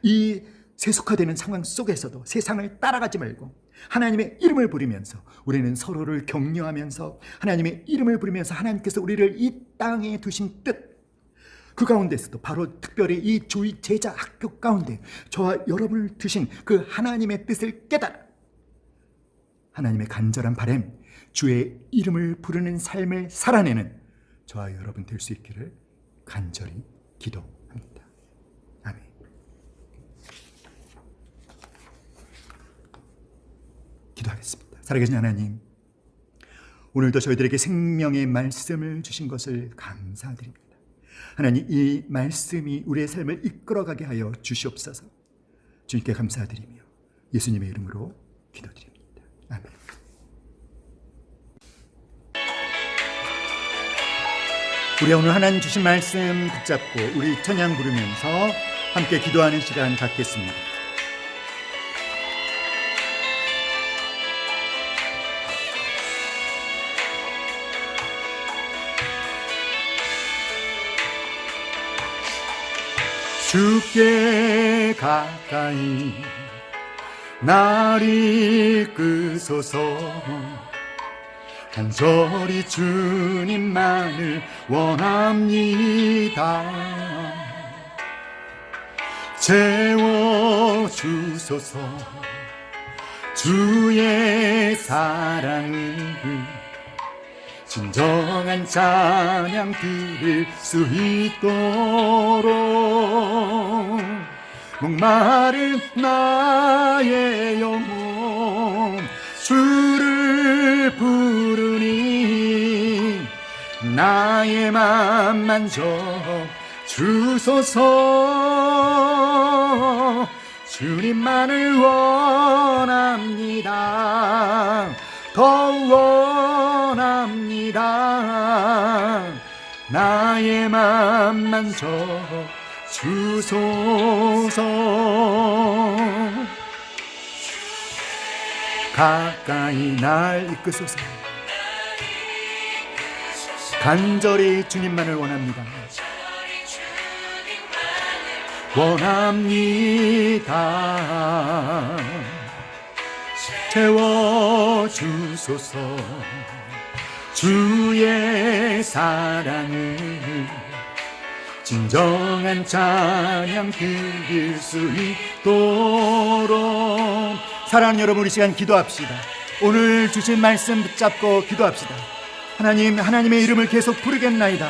이 세속화되는 상황 속에서도 세상을 따라가지 말고 하나님의 이름을 부르면서 우리는 서로를 격려하면서 하나님의 이름을 부르면서 하나님께서 우리를 이 땅에 두신 뜻, 그 가운데서도 바로 특별히 이 조이 제자 학교 가운데 저와 여러분을 두신 그 하나님의 뜻을 깨달아 하나님의 간절한 바람, 주의 이름을 부르는 삶을 살아내는 저와 여러분 될 수 있기를 간절히 기도합니다. 아멘. 기도하겠습니다. 살아계신 하나님, 오늘도 저희들에게 생명의 말씀을 주신 것을 감사드립니다. 하나님, 이 말씀이 우리의 삶을 이끌어가게 하여 주시옵소서. 주님께 감사드리며 예수님의 이름으로 기도드립니다. 아멘. 우리 오늘 하나님 주신 말씀 붙잡고 우리 찬양 부르면서 함께 기도하는 시간 갖겠습니다. 주께 가까이 날 이끄소서. 간절히 주님만을 원합니다. 채워주소서. 주의 사랑을 진정한 찬양 드릴 수 있도록 목마른 나의 영혼 주를 부르니 나의 맘 만져 주소서. 주님만을 원합니다. 더 원합니다. 나의 맘 만져 주소서. 가까이 날 이끄소서. 간절히 주님만을 원합니다. 원합니다. 채워주소서. 주의 사랑을 진정한 찬양 드릴 수 있도록. 사랑하는 여러분, 우리 시간 기도합시다. 오늘 주신 말씀 붙잡고 기도합시다. 하나님, 하나님의 이름을 계속 부르겠나이다.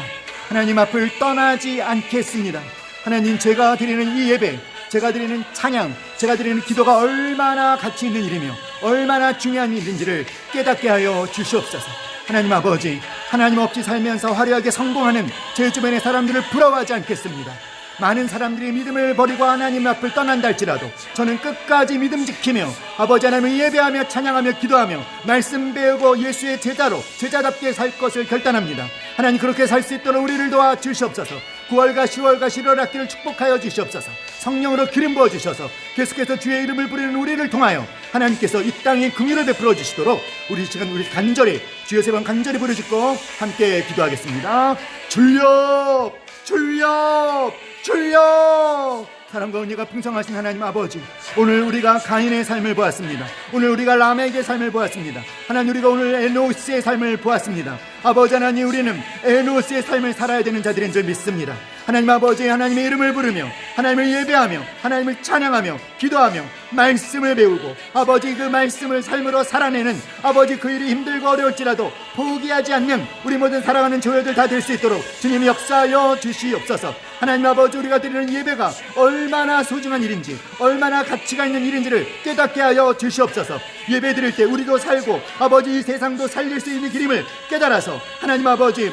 하나님 앞을 떠나지 않겠습니다. 하나님, 제가 드리는 이 예배, 제가 드리는 찬양, 제가 드리는 기도가 얼마나 가치 있는 일이며 얼마나 중요한 일인지를 깨닫게 하여 주시옵소서. 하나님 아버지, 하나님 없이 살면서 화려하게 성공하는 제 주변의 사람들을 부러워하지 않겠습니다. 많은 사람들이 믿음을 버리고 하나님 앞을 떠난다 할지라도 저는 끝까지 믿음 지키며 아버지 하나님을 예배하며 찬양하며 기도하며 말씀 배우고 예수의 제자로 제자답게 살 것을 결단합니다. 하나님, 그렇게 살 수 있도록 우리를 도와 주시옵소서. 9월과 10월과 11월 학기를 축복하여 주시옵소서. 성령으로 기름 부어 주셔서 계속해서 주의 이름을 부르는 우리를 통하여 하나님께서 이 땅에 긍휼을 베풀어 주시도록 우리 시간 우리 간절히 주여 세 번 간절히 부르짖고 함께 기도하겠습니다. 주여, 주여, 주여. 사랑과 은혜가 풍성하신 하나님 아버지, 오늘 우리가 가인의 삶을 보았습니다. 오늘 우리가 라멕의 삶을 보았습니다. 하나님, 우리가 오늘 에노스의 삶을 보았습니다. 아버지 하나님, 우리는 에노스의 삶을 살아야 되는 자들인 줄 믿습니다. 하나님 아버지, 하나님의 이름을 부르며 하나님을 예배하며 하나님을 찬양하며 기도하며 말씀을 배우고 아버지 그 말씀을 삶으로 살아내는 아버지 그 일이 힘들고 어려울지라도 포기하지 않는 우리 모든 사랑하는 조여들 다 될 수 있도록 주님이 역사하여 주시옵소서. 하나님 아버지, 우리가 드리는 예배가 얼마나 소중한 일인지 얼마나 가치가 있는 일인지를 깨닫게 하여 주시옵소서. 예배 드릴 때 우리도 살고 아버지 이 세상도 살릴 수 있는 길임을 깨달아서 하나님 아버지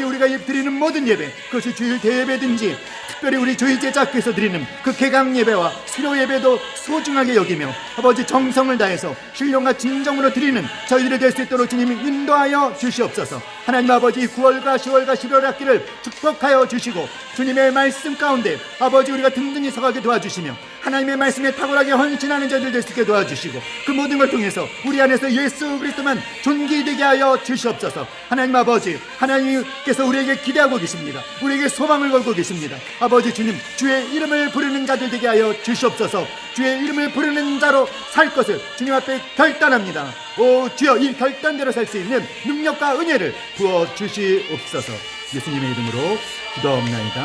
우리가 드리는 모든 예배, 그것이 주일 대예배든지 특별히 우리 주일 제자께서 드리는 그 개강 예배와 수료 예배도 소중하게 여기며 아버지 정성을 다해서 신령과 진정으로 드리는 저희들이 될 수 있도록 주님이 인도하여 주시옵소서. 하나님 아버지, 9월과 10월과 11월 학기를 축복하여 주시고 주님의 말씀 가운데 아버지 우리가 든든히 서가게 도와주시며 하나님의 말씀에 탁월하게 헌신하는 자들 될 수 있게 도와주시고 그 모든 걸 통해서 우리 안에서 예수 그리스도만 존귀되게 하여 주시옵소서. 하나님 아버지, 하나님께서 우리에게 기대하고 계십니다. 우리에게 소망을 걸고 계십니다. 아버지 주님, 주의 이름을 부르는 자들 되게 하여 주시옵소서. 주의 이름을 부르는 자로 살 것을 주님 앞에 결단합니다. 오 주여, 이 결단대로 살 수 있는 능력과 은혜를 부어 주시옵소서. 예수님의 이름으로 기도하옵나이다.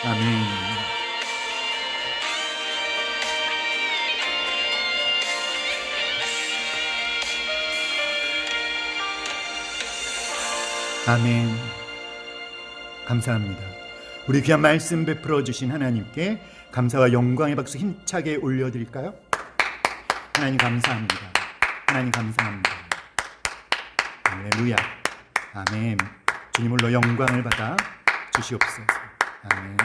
아멘. 아멘. 감사합니다. 우리 귀한 말씀 베풀어 주신 하나님께 감사와 영광의 박수 힘차게 올려드릴까요? 하나님 감사합니다. 하나님 감사합니다. 할렐루야. 아멘. 주님 홀로 영광을 받아 주시옵소서. 아멘.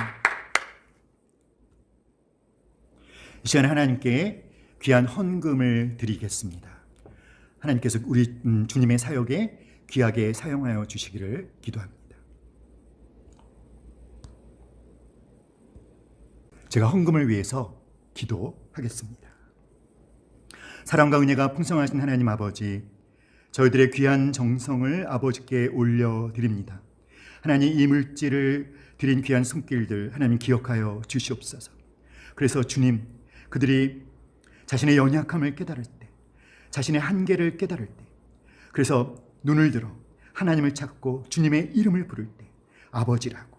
이 시간에 하나님께 귀한 헌금을 드리겠습니다. 하나님께서 우리 주님의 사역에 귀하게 사용하여 주시기를 기도합니다. 제가 헌금을 위해서 기도하겠습니다. 사랑과 은혜가 풍성하신 하나님 아버지, 저희들의 귀한 정성을 아버지께 올려드립니다. 하나님, 이 물질을 드린 귀한 손길들 하나님 기억하여 주시옵소서. 그래서 주님, 그들이 자신의 연약함을 깨달을 때, 자신의 한계를 깨달을 때, 그래서 눈을 들어 하나님을 찾고 주님의 이름을 부를 때 아버지라고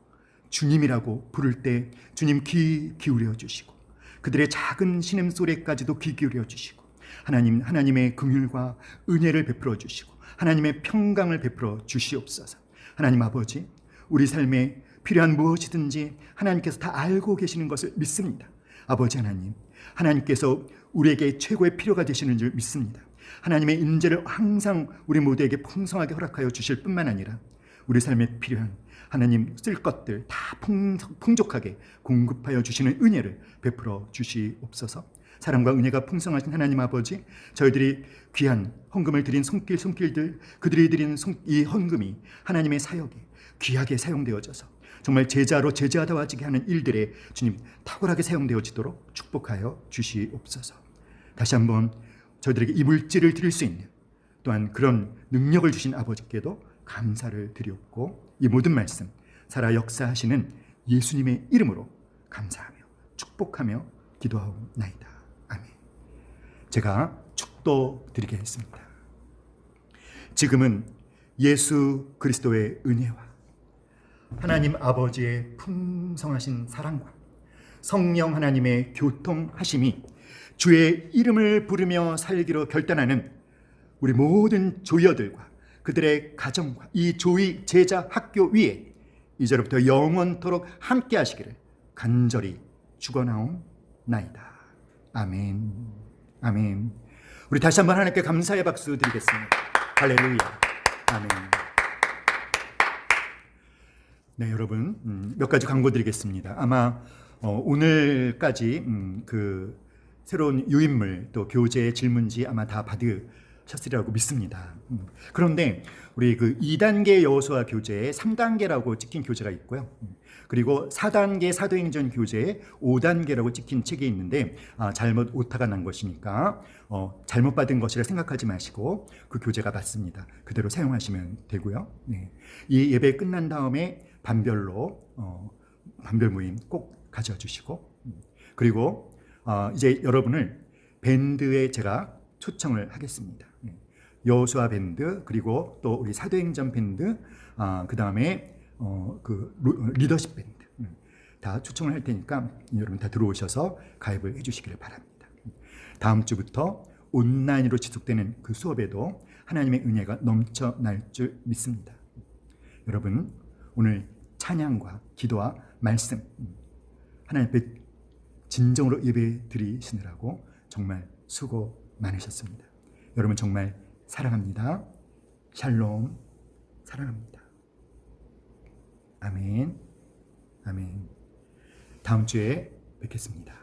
주님이라고 부를 때 주님 귀 기울여 주시고 그들의 작은 신음소리까지도 귀 기울여 주시고 하나님의 긍휼과 은혜를 베풀어 주시고 하나님의 평강을 베풀어 주시옵소서. 하나님 아버지, 우리 삶에 필요한 무엇이든지 하나님께서 다 알고 계시는 것을 믿습니다. 아버지 하나님, 하나님께서 우리에게 최고의 필요가 되시는 줄 믿습니다. 하나님의 인재를 항상 우리 모두에게 풍성하게 허락하여 주실 뿐만 아니라 우리 삶에 필요한 하나님 쓸 것들 다 풍족하게 공급하여 주시는 은혜를 베풀어 주시옵소서. 사랑과 은혜가 풍성하신 하나님 아버지, 저희들이 귀한 헌금을 드린 손길들 그들이 드린 이 헌금이 하나님의 사역에 귀하게 사용되어져서 정말 제자로 제자다워지게 하는 일들에 주님 탁월하게 사용되어지도록 축복하여 주시옵소서. 다시 한번 저희들에게 이 물질을 드릴 수 있는 또한 그런 능력을 주신 아버지께도 감사를 드리옵고 이 모든 말씀 살아 역사하시는 예수님의 이름으로 감사하며 축복하며 기도하옵나이다. 아멘. 제가 축도 드리겠습니다. 지금은 예수 그리스도의 은혜와 하나님 아버지의 풍성하신 사랑과 성령 하나님의 교통하심이 주의 이름을 부르며 살기로 결단하는 우리 모든 조여들과 그들의 가정과 이 조의 제자 학교 위에 이제로부터 영원토록 함께 하시기를 간절히 축원하옵나이다. 아멘. 아멘. 우리 다시 한번 하나님께 감사의 박수 드리겠습니다. 할렐루야. 아멘. 네, 여러분 몇 가지 광고 드리겠습니다. 아마 오늘까지 그 새로운 유인물 또 교재 질문지 아마 다 받으셨으리라고 믿습니다. 그런데 우리 그 2단계 여호수아 교재에 3단계라고 찍힌 교재가 있고요. 그리고 4단계 사도행전 교재에 5단계라고 찍힌 책이 있는데 잘못 오타가 난 것이니까 잘못 받은 것이라 생각하지 마시고 그 교재가 맞습니다. 그대로 사용하시면 되고요. 네. 이 예배 끝난 다음에 반별로 반별 모임 꼭 가져와 주시고 그리고 이제 여러분을 밴드에 제가 초청을 하겠습니다. 여호수아 밴드 그리고 또 우리 사도행전 밴드 그 다음에 그 리더십 밴드 다 초청을 할 테니까 여러분 다 들어오셔서 가입을 해주시기를 바랍니다. 다음 주부터 온라인으로 지속되는 그 수업에도 하나님의 은혜가 넘쳐날 줄 믿습니다. 여러분 오늘 찬양과 기도와 말씀 하나님 앞에 진정으로 예배 드리시느라고 정말 수고 많으셨습니다. 여러분 정말 사랑합니다. 샬롬 사랑합니다. 아멘. 아멘. 다음 주에 뵙겠습니다.